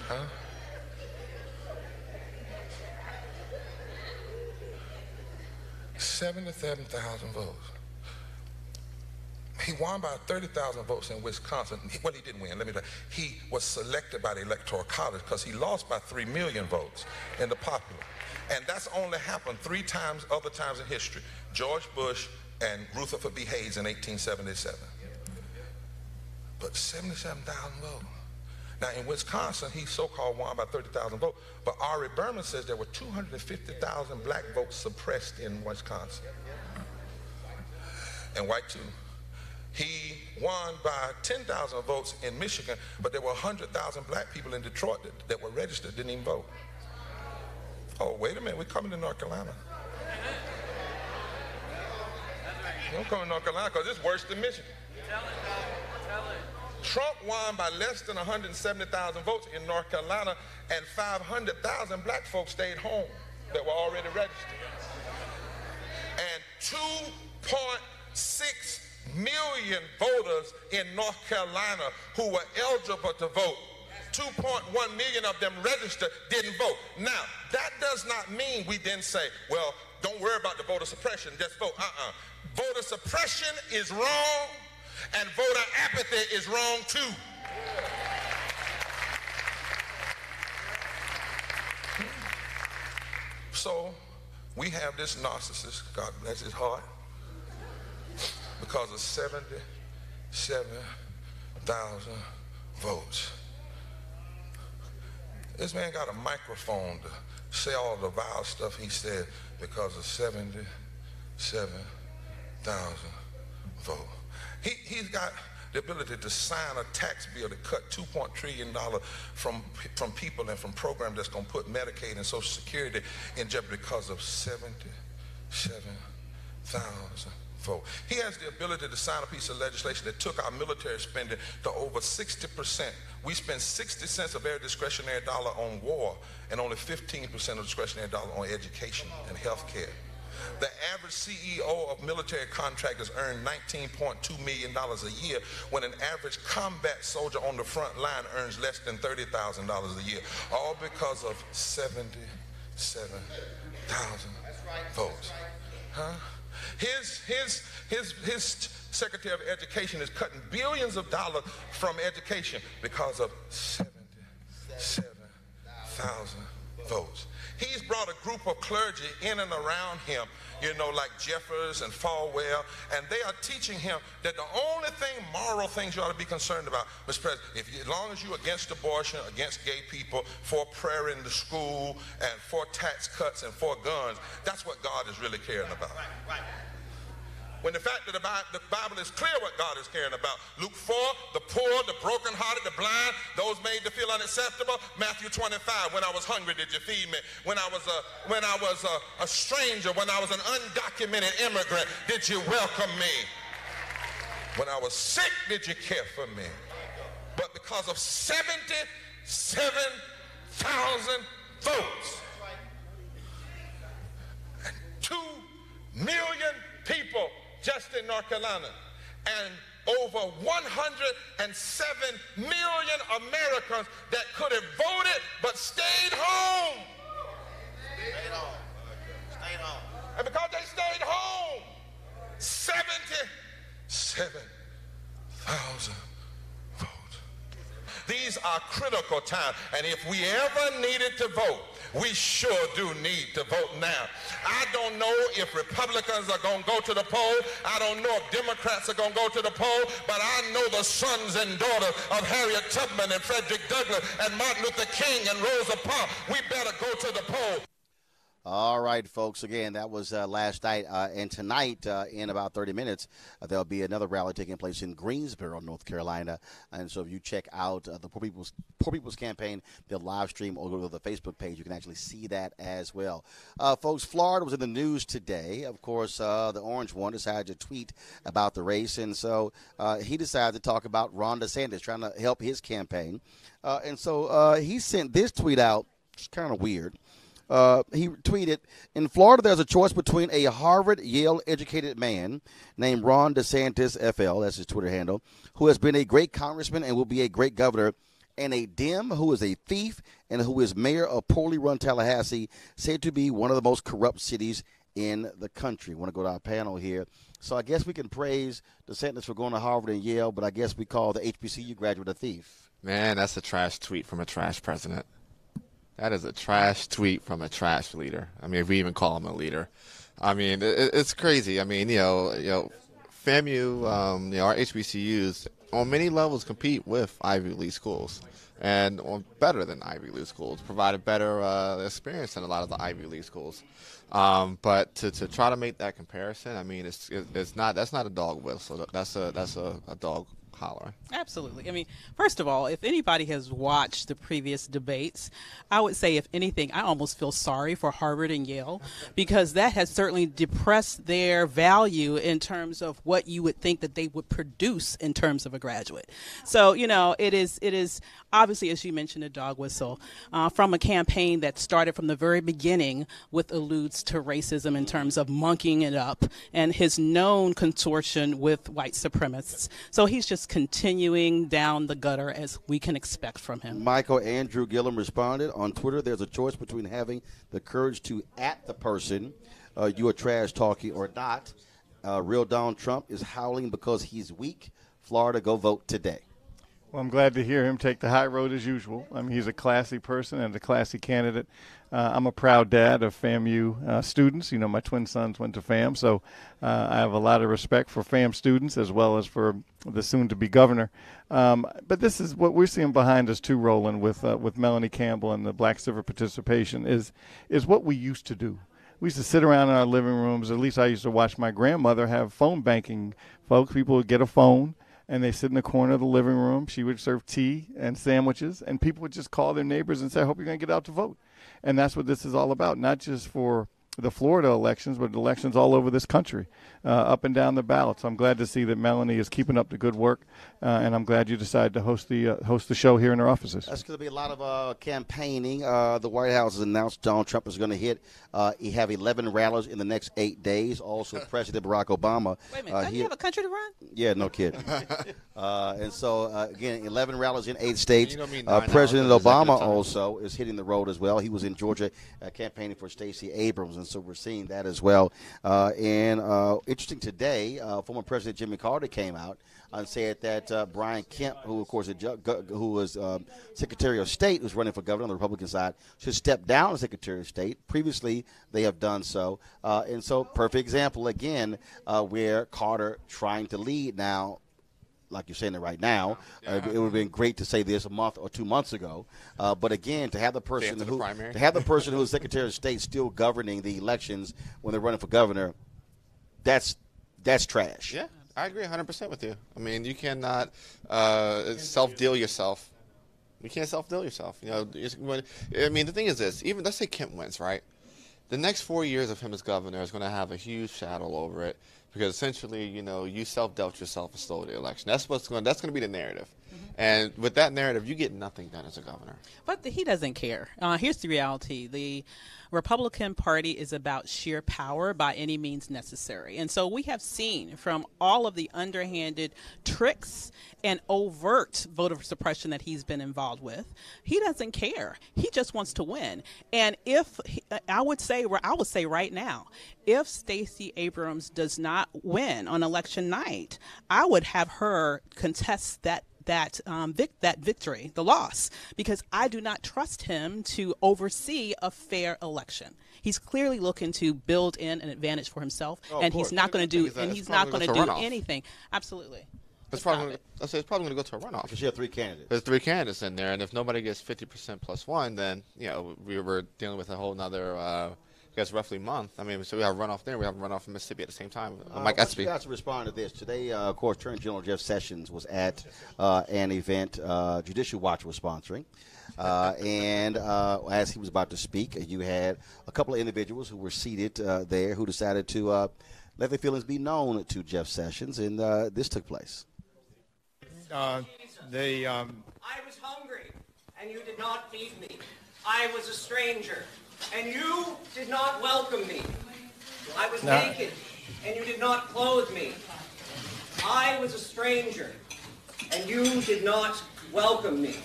Huh? $77,000 votes. He won by 30,000 votes in Wisconsin. Well, he didn't win. Let me tell you. He was selected by the Electoral College because he lost by 3 million votes in the popular. And that's only happened 3 times, other times in history. George Bush and Rutherford B. Hayes in 1877. But 77,000 votes. Now, in Wisconsin, he so-called won by 30,000 votes. But Ari Berman says there were 250,000 black votes suppressed in Wisconsin. And white too. He won by 10,000 votes in Michigan, but there were 100,000 black people in Detroit that were registered, didn't even vote. Oh, wait a minute, we're coming to North Carolina. Don't come to North Carolina because it's worse than Michigan. Trump won by less than 170,000 votes in North Carolina, and 500,000 black folks stayed home that were already registered. And 2.6 million voters in North Carolina who were eligible to vote. 2.1 million of them registered, didn't vote. Now, that does not mean we then say, well, don't worry about the voter suppression, just vote. Voter suppression is wrong, and voter apathy is wrong too. So, we have this narcissist, God bless his heart, because of 77,000 votes. This man got a microphone to say all the vile stuff he said because of 77,000 votes. He's got the ability to sign a tax bill to cut $2.3 trillion from people and from programs that's going to put Medicaid and Social Security in jeopardy because of 77,000 votes. He has the ability to sign a piece of legislation that took our military spending to over 60%. We spend 60 cents of every discretionary dollar on war and only 15% of discretionary dollar on education and health care. The average CEO of military contractors earn $19.2 million a year when an average combat soldier on the front line earns less than $30,000 a year, all because of 77,000 votes. Huh? His Secretary of Education is cutting billions of dollars from education because of 77,000 votes. He's brought a group of clergy in and around him, you know, like Jeffers and Falwell, and they are teaching him that the only moral things you ought to be concerned about, Mr. President, as long as you're against abortion, against gay people, for prayer in the school, and for tax cuts and for guns, that's what God is really caring about. Right. When the fact that the Bible is clear what God is caring about. Luke 4, the poor, the brokenhearted, the blind, those made to feel unacceptable. Matthew 25, when I was hungry, did you feed me? When I was a stranger, when I was an undocumented immigrant, did you welcome me? When I was sick, did you care for me? But because of 77,000 votes, and 2 million people just in North Carolina, and over 107 million Americans that could have voted but stayed home. Stayed home. And because they critical time. And if we ever needed to vote, we sure do need to vote now. I don't know if Republicans are going to go to the poll. I don't know if Democrats are going to go to the poll, but I know the sons and daughters of Harriet Tubman and Frederick Douglass and Martin Luther King and Rosa Parks, we better go to the poll. All right, folks. Again, that was last night. And tonight, in about 30 minutes, there'll be another rally taking place in Greensboro, North Carolina. And so if you check out the Poor People's Campaign, they'll live stream or go to the Facebook page. You can actually see that as well. Folks, Florida was in the news today. Of course, the orange one decided to tweet about the race. And so he decided to talk about Ron DeSantis trying to help his campaign. And so he sent this tweet out. It's kind of weird. He tweeted, in Florida, there's a choice between a Harvard, Yale-educated man named Ron DeSantis, FL, that's his Twitter handle, who has been a great congressman and will be a great governor, and a Dem who is a thief and who is mayor of poorly run Tallahassee, said to be one of the most corrupt cities in the country. I want to go to our panel here. So I guess we can praise DeSantis for going to Harvard and Yale, but I guess we call the HBCU graduate a thief. Man, that's a trash tweet from a trash president. That is a trash tweet from a trash leader. I mean, if we even call him a leader. I mean, it's crazy. I mean, FAMU, our HBCUs on many levels compete with Ivy League schools and better than Ivy League schools, provide a better experience than a lot of the Ivy League schools. But to try to make that comparison, I mean, that's not a dog whistle. That's a dog hollering. Absolutely. I mean, first of all, if anybody has watched the previous debates, I would say, if anything, I almost feel sorry for Harvard and Yale, because that has certainly depressed their value in terms of what you would think that they would produce in terms of a graduate. So, it is obviously, as you mentioned, a dog whistle from a campaign that started from the very beginning with alludes to racism in terms of monkeying it up and his known consortium with white supremacists. So he's just continuing down the gutter as we can expect from him. Michael Andrew Gillum responded on Twitter, there's a choice between having the courage to at the person you are trash talking or not. Real Donald Trump is howling because he's weak. Florida, go vote today. Well, I'm glad to hear him take the high road as usual. I mean, he's a classy person and a classy candidate. I'm a proud dad of FAMU students. My twin sons went to FAM, so I have a lot of respect for FAM students as well as for the soon-to-be governor. But this is what we're seeing behind us too, Roland, with Melanie Campbell and the Black Civic Participation is what we used to do. We used to sit around in our living rooms. At least I used to watch my grandmother have phone banking folks. People would get a phone, and they sit in the corner of the living room. She would serve tea and sandwiches, and people would just call their neighbors and say, I hope you're going to get out to vote. And that's what this is all about, not just for the Florida elections, but elections all over this country, up and down the ballot. So I'm glad to see that Melanie is keeping up the good work, and I'm glad you decided to host the show here in her offices. That's going to be a lot of campaigning. The White House has announced Donald Trump is going to hit. He have 11 rallies in the next 8 days. Also, President Barack Obama. Wait a minute, doesn't he have a country to run? Yeah, no kidding. And so, again, 11 rallies in 8 states. You don't mean President Obama also is hitting the road as well. He was in Georgia campaigning for Stacey Abrams, and so we're seeing that as well. Interesting today, former President Jimmy Carter came out and said that Brian Kemp, who, of course, who was Secretary of State, who's running for governor on the Republican side, should step down as Secretary of State. Previously, they have done so. And so, perfect example, again, where Carter trying to lead now. Like you're saying it right now, it would have been great to say this a month or 2 months ago. But again, to have the person who is Secretary of State still governing the elections when they're running for governor, that's trash. Yeah, I agree 100% with you. I mean, you cannot self-deal yourself. You can't self-deal yourself. I mean, the thing is this. Even let's say Kemp wins, right? The next 4 years of him as governor is going to have a huge shadow over it. Because essentially, you self-dealt yourself and stole the election. That's going to be the narrative. Mm-hmm. And with that narrative, you get nothing done as a governor. But he doesn't care. Here's the reality. The Republican Party is about sheer power by any means necessary. And so we have seen from all of the underhanded tricks and overt voter suppression that he's been involved with, he doesn't care. He just wants to win. And I would say right now, if Stacey Abrams does not win on election night, I would have her contest that that victory, the loss, because I do not trust him to oversee a fair election. He's clearly looking to build in an advantage for himself, and he's not going to do anything. Absolutely. It's probably going to go to a runoff. Because you have 3 candidates. There's 3 candidates in there, and if nobody gets 50% plus 1, then we were dealing with a whole nother, I guess, roughly month. I mean, so we have a runoff there, we have a runoff in Mississippi at the same time. Mike Espy. You guys to respond to this today. Of course, Attorney General Jeff Sessions was at an event Judicial Watch was sponsoring. And as he was about to speak, you had a couple of individuals who were seated there who decided to let their feelings be known to Jeff Sessions, and this took place. I was hungry, and you did not feed me. I was a stranger, and you did not welcome me. I was naked, and you did not clothe me. I was a stranger, and you did not welcome me.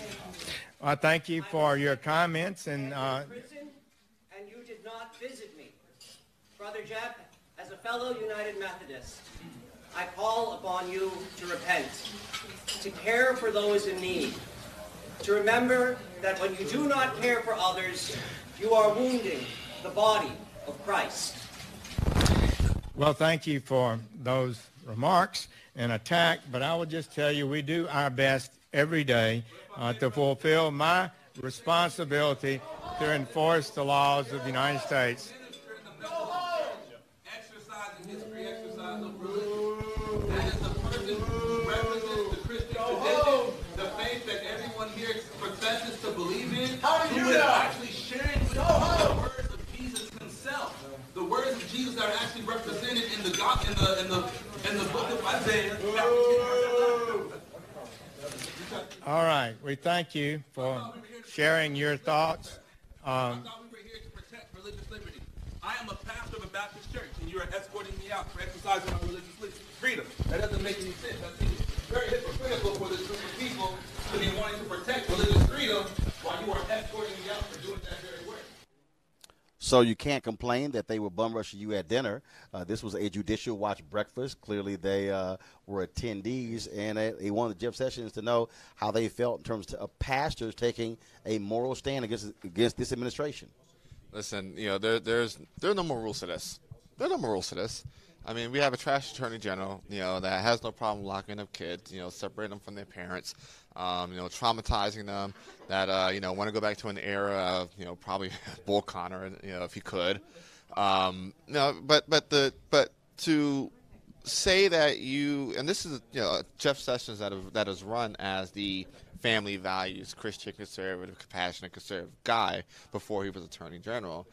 I thank you for your comments, and prison, and you did not visit me. Brother Jeff, as a fellow United Methodist, I call upon you to repent, to care for those in need, to remember that when you do not care for others, you are wounding the body of Christ. Well, thank you for those remarks and attack, but I will just tell you we do our best every day to fulfill my responsibility to enforce the laws of the United States. Actually sharing with the words of Jesus himself, the words of Jesus that are actually represented in the book of Isaiah. All right, we thank you for sharing your thoughts. I thought we were here to protect religious liberty. I am a pastor of a Baptist church, and you are escorting me out for exercising my religious freedom. That doesn't make any sense. I think it's very hypocritical for this group of people to be wanting to protect religious freedom while you are escorting me out for doing that very work. So you can't complain that they were bum rushing you at dinner. This was a Judicial Watch breakfast. Clearly they were attendees, and they wanted Jeff Sessions to know how they felt in terms of pastors taking a moral stand against this administration. Listen, there are no more rules to this. There are no more rules to this. I mean, we have a trash attorney general, that has no problem locking up kids, separating them from their parents, traumatizing them, that, want to go back to an era of, probably Bull Connor, if he could. But to say that and this is, Jeff Sessions that is run as the family values, Christian conservative, compassionate conservative guy before he was attorney general.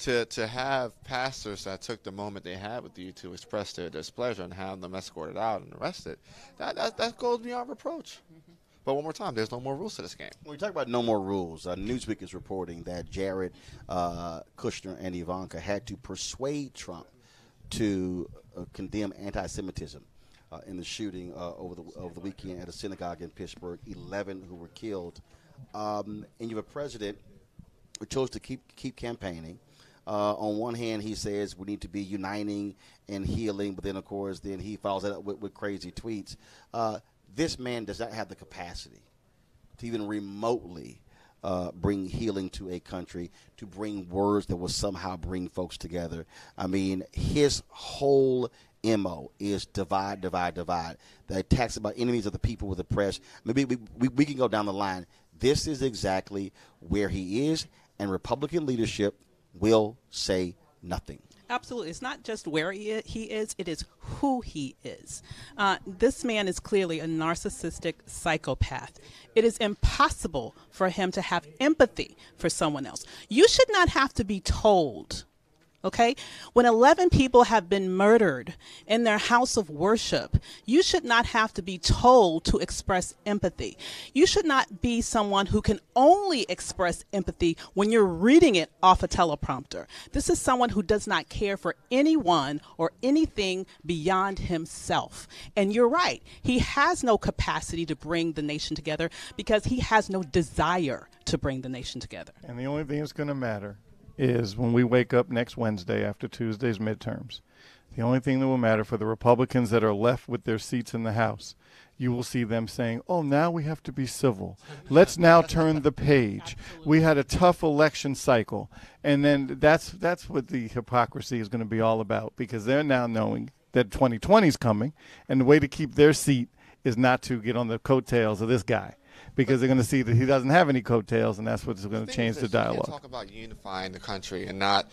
To have pastors that took the moment they had with you to express their displeasure and have them escorted out and arrested, that goes beyond reproach. Mm-hmm. But one more time, there's no more rules to this game. When we talk about no more rules, Newsweek is reporting that Jared Kushner and Ivanka had to persuade Trump to condemn anti-Semitism in the shooting over the weekend at a synagogue in Pittsburgh, 11 who were killed. And you have a president who chose to keep campaigning. On one hand, he says we need to be uniting and healing, but then, of course, he follows that up with crazy tweets. This man does not have the capacity to even remotely bring healing to a country, to bring words that will somehow bring folks together. I mean, his whole MO is divide, divide, divide. The attacks about enemies of the people with the press. Maybe we can go down the line. This is exactly where he is, and Republican leadership will say nothing. Absolutely. It's not just where he is, it is who he is. This man is clearly a narcissistic psychopath. It is impossible for him to have empathy for someone else. You should not have to be told, okay? When 11 people have been murdered in their house of worship, you should not have to be told to express empathy. You should not be someone who can only express empathy when you're reading it off a teleprompter. This is someone who does not care for anyone or anything beyond himself. And you're right. He has no capacity to bring the nation together because he has no desire to bring the nation together. And the only thing that's going to matter is when we wake up next Wednesday after Tuesday's midterms, The only thing that will matter for the Republicans that are left with their seats in the House, you will see them saying, oh, now we have to be civil. Let's now turn the page. We had a tough election cycle. And then that's what the hypocrisy is going to be all about, because they're now knowing that 2020 is coming, and the way to keep their seat is not to get on the coattails of this guy, because they're going to see that he doesn't have any coattails, and that's what's going to change the dialogue. You can't talk about unifying the country and not,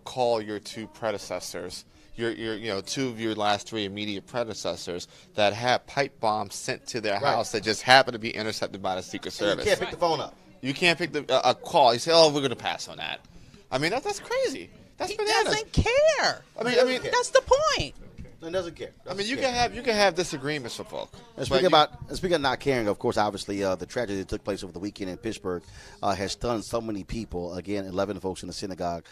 call your two predecessors, your two of your last three immediate predecessors that had pipe bombs sent to their house that just happened to be intercepted by the Secret Service. You can't pick the phone up. You can't pick a call. You say, oh, we're going to pass on that. I mean, that's crazy. That's bananas. He doesn't care. I mean, that's the point. It doesn't care. You can have disagreements with folk. And speaking of not caring, of course, obviously the tragedy that took place over the weekend in Pittsburgh has stunned so many people. Again, 11 folks in the synagogue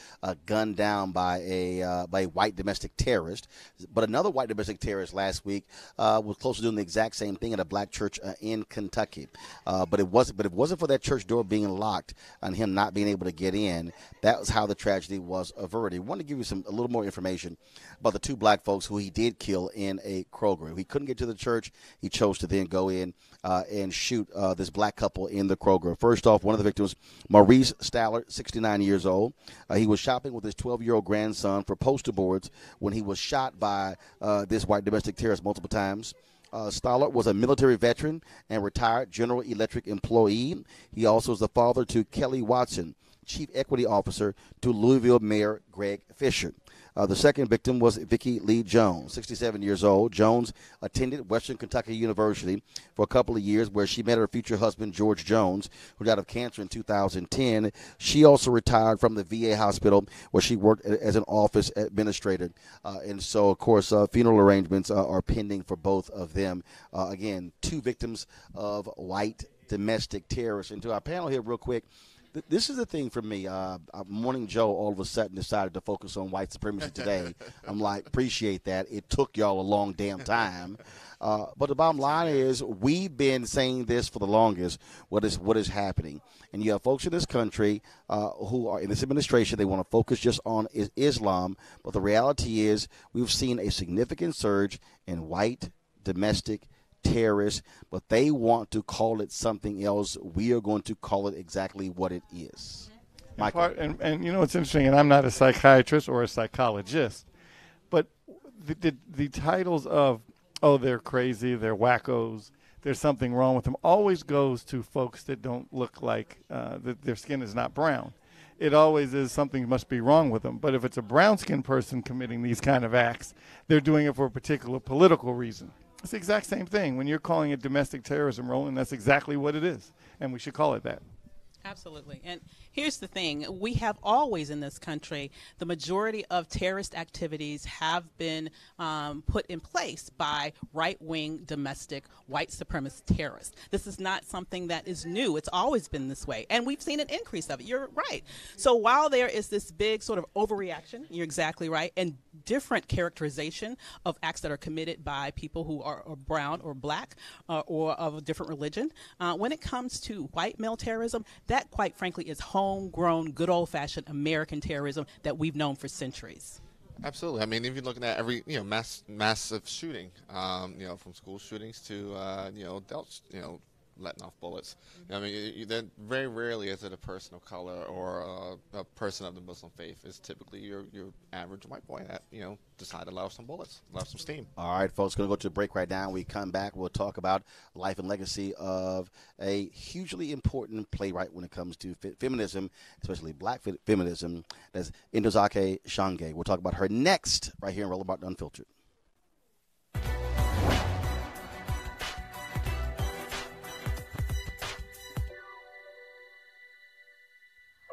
gunned down by a white domestic terrorist. But another white domestic terrorist last week was close to doing the exact same thing at a black church in Kentucky. But it wasn't for that church door being locked and him not being able to get in. That was how the tragedy was averted. I want to give you a little more information about the two black folks who he did kill in a Kroger. He couldn't get to the church. He chose to then go in and shoot this black couple in the Kroger. First off, one of the victims, Maurice Stallard, 69 years old. He was shopping with his 12-year-old grandson for poster boards when he was shot by this white domestic terrorist multiple times. Stallard was a military veteran and retired General Electric employee. He also is the father to Kelly Watson, Chief Equity Officer to Louisville Mayor Greg Fisher. The second victim was Vicki Lee Jones, 67 years old. Jones attended Western Kentucky University for a couple of years, where she met her future husband, George Jones, who died of cancer in 2010. She also retired from the VA hospital, where she worked as an office administrator. And so, of course, funeral arrangements are pending for both of them. Again, two victims of white domestic terrorists. And to our panel here real quick, this is the thing for me. Morning Joe all of a sudden decided to focus on white supremacy today. I'm like, appreciate that. It took y'all a long damn time. But the bottom line is, we've been saying this for the longest, what is happening. And you have folks in this country who are in this administration, they want to focus just on Islam. But the reality is, we've seen a significant surge in white domestic terrorists, but they want to call it something else. We are going to call it exactly what it is. Michael. And you know what's interesting, and I'm not a psychiatrist or a psychologist, but the titles of, oh, they're crazy, they're wackos, there's something wrong with them, always goes to folks that don't look like their skin is not brown. It always is something must be wrong with them. But if it's a brown-skinned person committing these kind of acts, they're doing it for a particular political reason. It's the exact same thing. When you're calling it domestic terrorism, Roland, that's exactly what it is, and we should call it that. Absolutely. And here's the thing. We have always in this country, the majority of terrorist activities have been put in place by right-wing domestic white supremacist terrorists. This is not something that is new. It's always been this way. And we've seen an increase of it. You're right. So while there is this big sort of overreaction, you're exactly right, and different characterization of acts that are committed by people who are brown or black or of a different religion, when it comes to white male terrorism, that, quite frankly, is homegrown, good old-fashioned American terrorism that we've known for centuries. Absolutely. I mean, if you're looking at every massive shooting, from school shootings to adults, letting off bullets. I mean, then very rarely is it a person of color or a person of the Muslim faith. It's typically your average white boy that decided to let off some bullets, let off some steam. All right, folks, going to go to a break right now. When we come back, we'll talk about life and legacy of a hugely important playwright when it comes to feminism, especially black feminism. That's Ntozake Shange. We'll talk about her next right here in Roland Martin Unfiltered.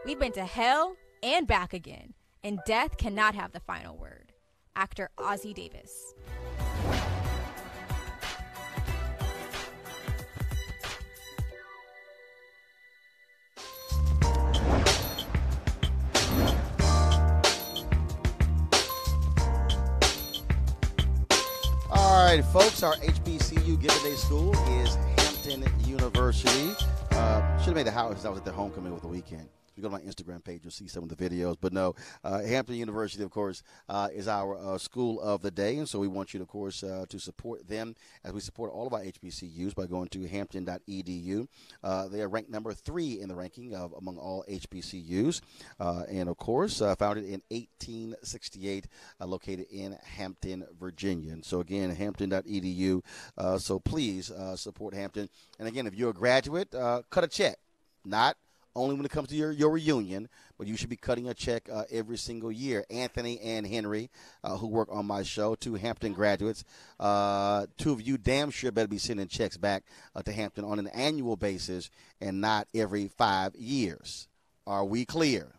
We've been to hell and back again, and death cannot have the final word. Actor Ozzie Davis. All right, folks, our HBCU Give a Day school is Hampton University. Should have made the house. I was at their homecoming over the weekend. If you go to my Instagram page, you'll see some of the videos. But no, Hampton University, of course, is our school of the day. And so we want you, of course, to support them as we support all of our HBCUs by going to hampton.edu. They are ranked number 3 in the ranking among all HBCUs. And, of course, founded in 1868, located in Hampton, Virginia. And so, again, hampton.edu. So please support Hampton. And, again, if you're a graduate, cut a check. Not only when it comes to your reunion, but you should be cutting a check every single year. Anthony and Henry, who work on my show, 2 Hampton graduates. 2 of you damn sure better be sending checks back to Hampton on an annual basis and not every 5 years. Are we clear?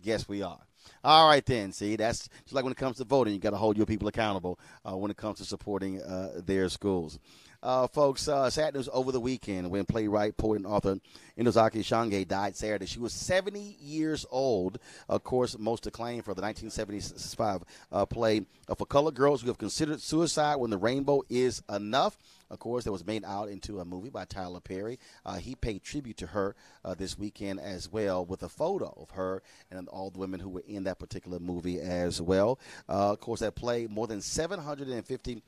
Yes, we are. All right, then. See, that's just like when it comes to voting. You got to hold your people accountable when it comes to supporting their schools. Folks, sad news over the weekend when playwright, poet, and author Ntozake Shange died Saturday. She was 70 years old, of course, most acclaimed for the 1975 play For Colored Girls Who Have Considered Suicide When the Rainbow Is Enough. Of course, that was made out into a movie by Tyler Perry. He paid tribute to her this weekend as well with a photo of her and all the women who were in that particular movie as well. Of course, that play, more than 750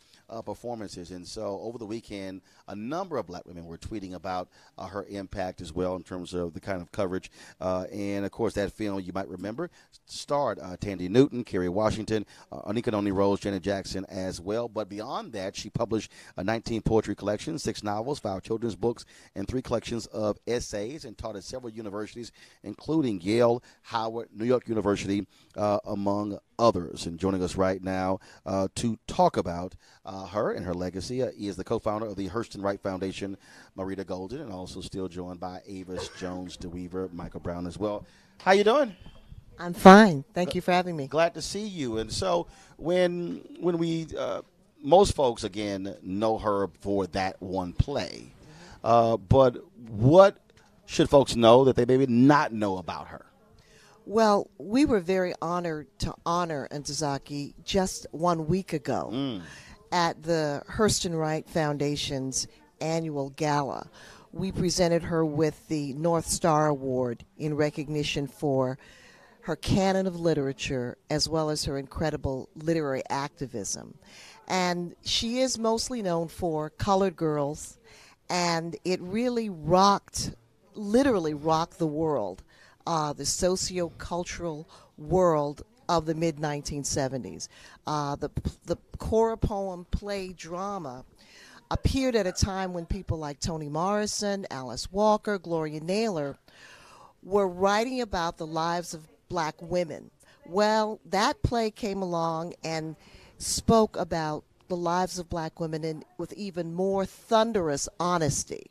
performances. And so over the weekend, a number of black women were tweeting about her impact as well in terms of the kind of coverage. And, of course, that film, you might remember, starred Tandy Newton, Kerry Washington, Anika Noni Rose, Janet Jackson as well. But beyond that, she published 19 poetry collections, 6 novels, 5 children's books, and 3 collections of essays, and taught at several universities, including Yale, Howard, New York University, among others. And joining us right now to talk about her and her legacy is the co-founder of the Hurston Wright Foundation, Marita Golden, and also still joined by Avis Jones DeWeaver, Michael Brown as well. How you doing? I'm fine. Thank you for having me. Glad to see you. And so when we most folks, again, know her for that one play. But what should folks know that they maybe not know about her? Well, we were very honored to honor Ntozake just 1 week ago at the Hurston Wright Foundation's annual gala. We presented her with the North Star Award in recognition for her canon of literature as well as her incredible literary activism. And she is mostly known for Colored Girls, and it really literally rocked the world, the socio-cultural world of the mid-1970s. The Cora poem play drama appeared at a time when people like Toni Morrison, Alice Walker, Gloria Naylor were writing about the lives of black women. Well, that play came along and spoke about the lives of black women with even more thunderous honesty.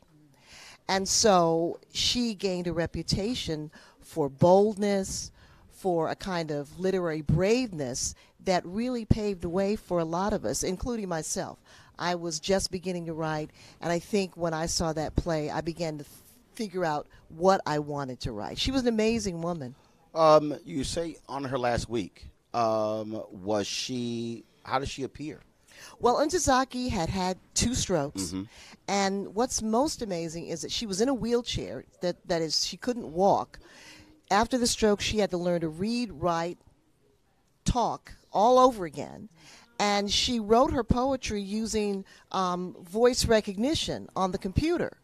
And so she gained a reputation for boldness, for a kind of literary braveness that really paved the way for a lot of us, including myself. I was just beginning to write, and I think when I saw that play, I began to figure out what I wanted to write. She was an amazing woman. You say on her last week. How did she appear? Well, Ntozake had 2 strokes, and what's most amazing is that she was in a wheelchair, that is, she couldn't walk. After the stroke, she had to learn to read, write, talk all over again, and she wrote her poetry using voice recognition on the computer.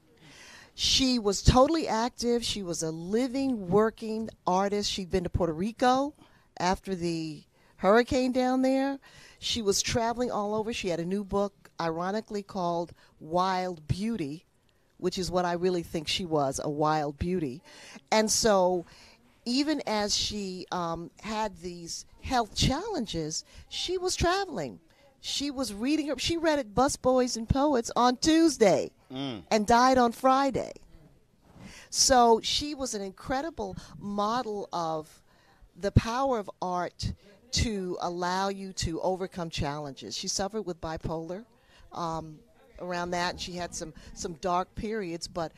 She was totally active. She was a living, working artist. She'd been to Puerto Rico after the hurricane down there. She was traveling all over. She had a new book, ironically called Wild Beauty, which is what I really think she was, a wild beauty. And so even as she had these health challenges, she was traveling. She was reading her. She read at Busboys and Poets on Tuesday and died on Friday. So she was an incredible model of the power of art to allow you to overcome challenges. She suffered with bipolar around that, and she had some dark periods, but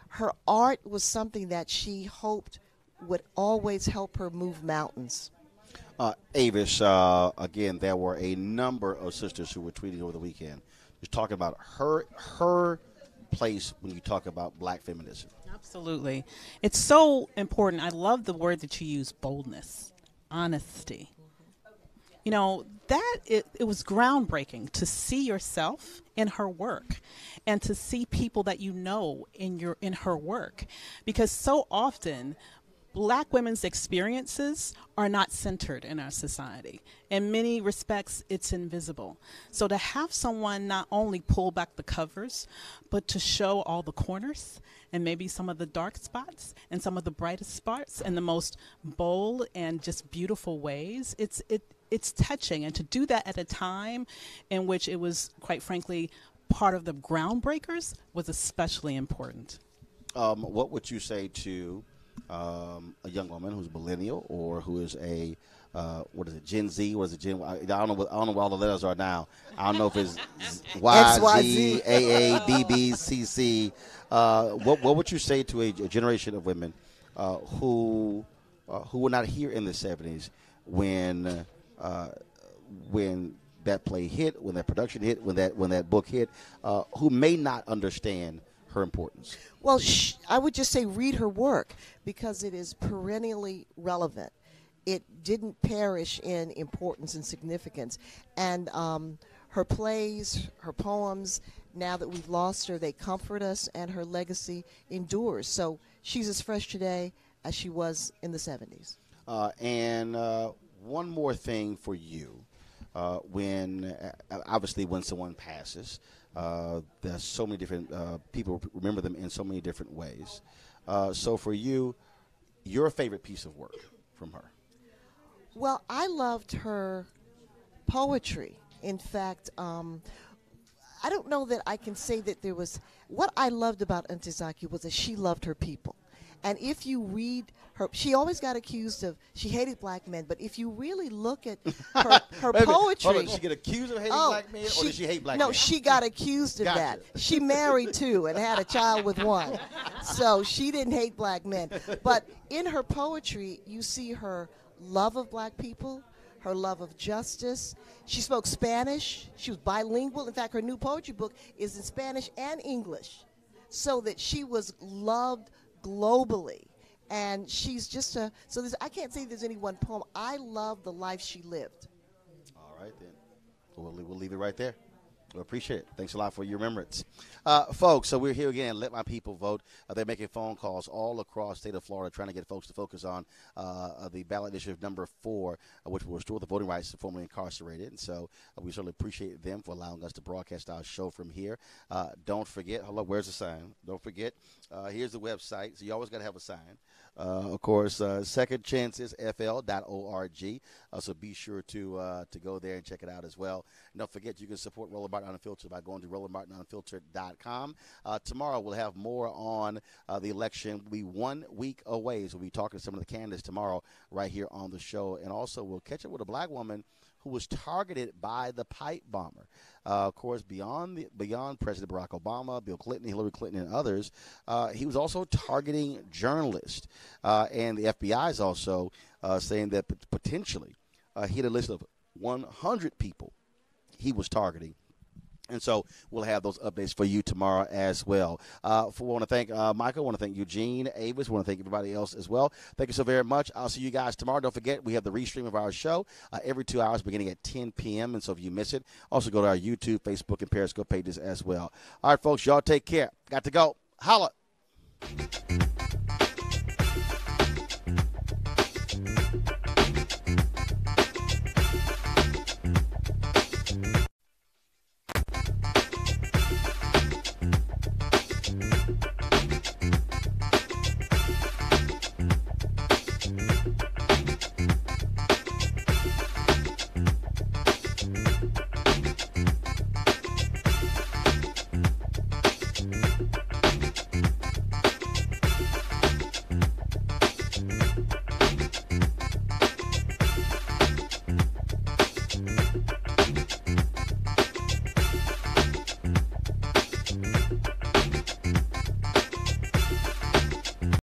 her art was something that she hoped would always help her move mountains. Avis, again, there were a number of sisters who were tweeting over the weekend just talking about her place when you talk about black feminism. Absolutely. It's so important. I love the word that you use, boldness, honesty. You know, it was groundbreaking to see yourself in her work and to see people that you know in her work, because so often Black women's experiences are not centered in our society. In many respects, it's invisible. So to have someone not only pull back the covers, but to show all the corners and maybe some of the dark spots and some of the brightest spots in the most bold and just beautiful ways, it's touching. And to do that at a time in which it was, quite frankly, part of the groundbreakers was especially important. What would you say to a young woman who's a millennial or who is a what is it, Gen Z? What is it, Gen? I don't know what all the letters are now. I don't know if it's Y, Z, A, A, B, B, C, C. What would you say to a generation of women who were not here in the 70s when that play hit, when that production hit, when that book hit, who may not understand her importance? Well, I would just say read her work because it is perennially relevant. It didn't perish in importance and significance. And her plays, her poems, now that we've lost her, they comfort us, and her legacy endures. So she's as fresh today as she was in the 70s. And one more thing for you. When someone passes, there's so many different people remember them in so many different ways. So for you, your favorite piece of work from her? Well, I loved her poetry. In fact, I don't know that I can say that there was. What I loved about Ntozake was that she loved her people. And if you read her, she always got accused of, she hated black men. But if you really look at her poetry. Hold on, did she get accused of hating black men, or did she hate black men? No, she got accused of that. She married two and had a child with one. So she didn't hate black men. But in her poetry, you see her love of black people, her love of justice. She spoke Spanish. She was bilingual. In fact, her new poetry book is in Spanish and English, so that she was loved globally. And she's just I can't say there's any one poem. I love the life she lived. All right, then. We'll leave it right there. We appreciate it. Thanks a lot for your remembrance. Folks, so we're here again. Let my people vote. They're making phone calls all across the state of Florida trying to get folks to focus on the ballot initiative number 4, which will restore the voting rights to formerly incarcerated. And so we certainly appreciate them for allowing us to broadcast our show from here. Don't forget, hold up, where's the sign? Don't forget, here's the website. So you always got to have a sign. Of course, secondchancesfl.org. So be sure to go there and check it out as well. And don't forget, you can support Roland Barber Unfiltered by going to RolandBarberUnfiltered.com. Tomorrow we'll have more on the election. We'll be 1 week away, so we'll be talking to some of the candidates tomorrow right here on the show. And also we'll catch up with a black woman who was targeted by the pipe bomber. Of course, beyond President Barack Obama, Bill Clinton, Hillary Clinton, and others, he was also targeting journalists. And the FBI is also saying that potentially he had a list of 100 people he was targeting. And so we'll have those updates for you tomorrow as well. I want to thank Michael. I want to thank Eugene, Avis. I want to thank everybody else as well. Thank you so very much. I'll see you guys tomorrow. Don't forget, we have the restream of our show every 2 hours beginning at 10 p.m. And so if you miss it, also go to our YouTube, Facebook, and Periscope pages as well. All right, folks, y'all take care. Got to go. Holla.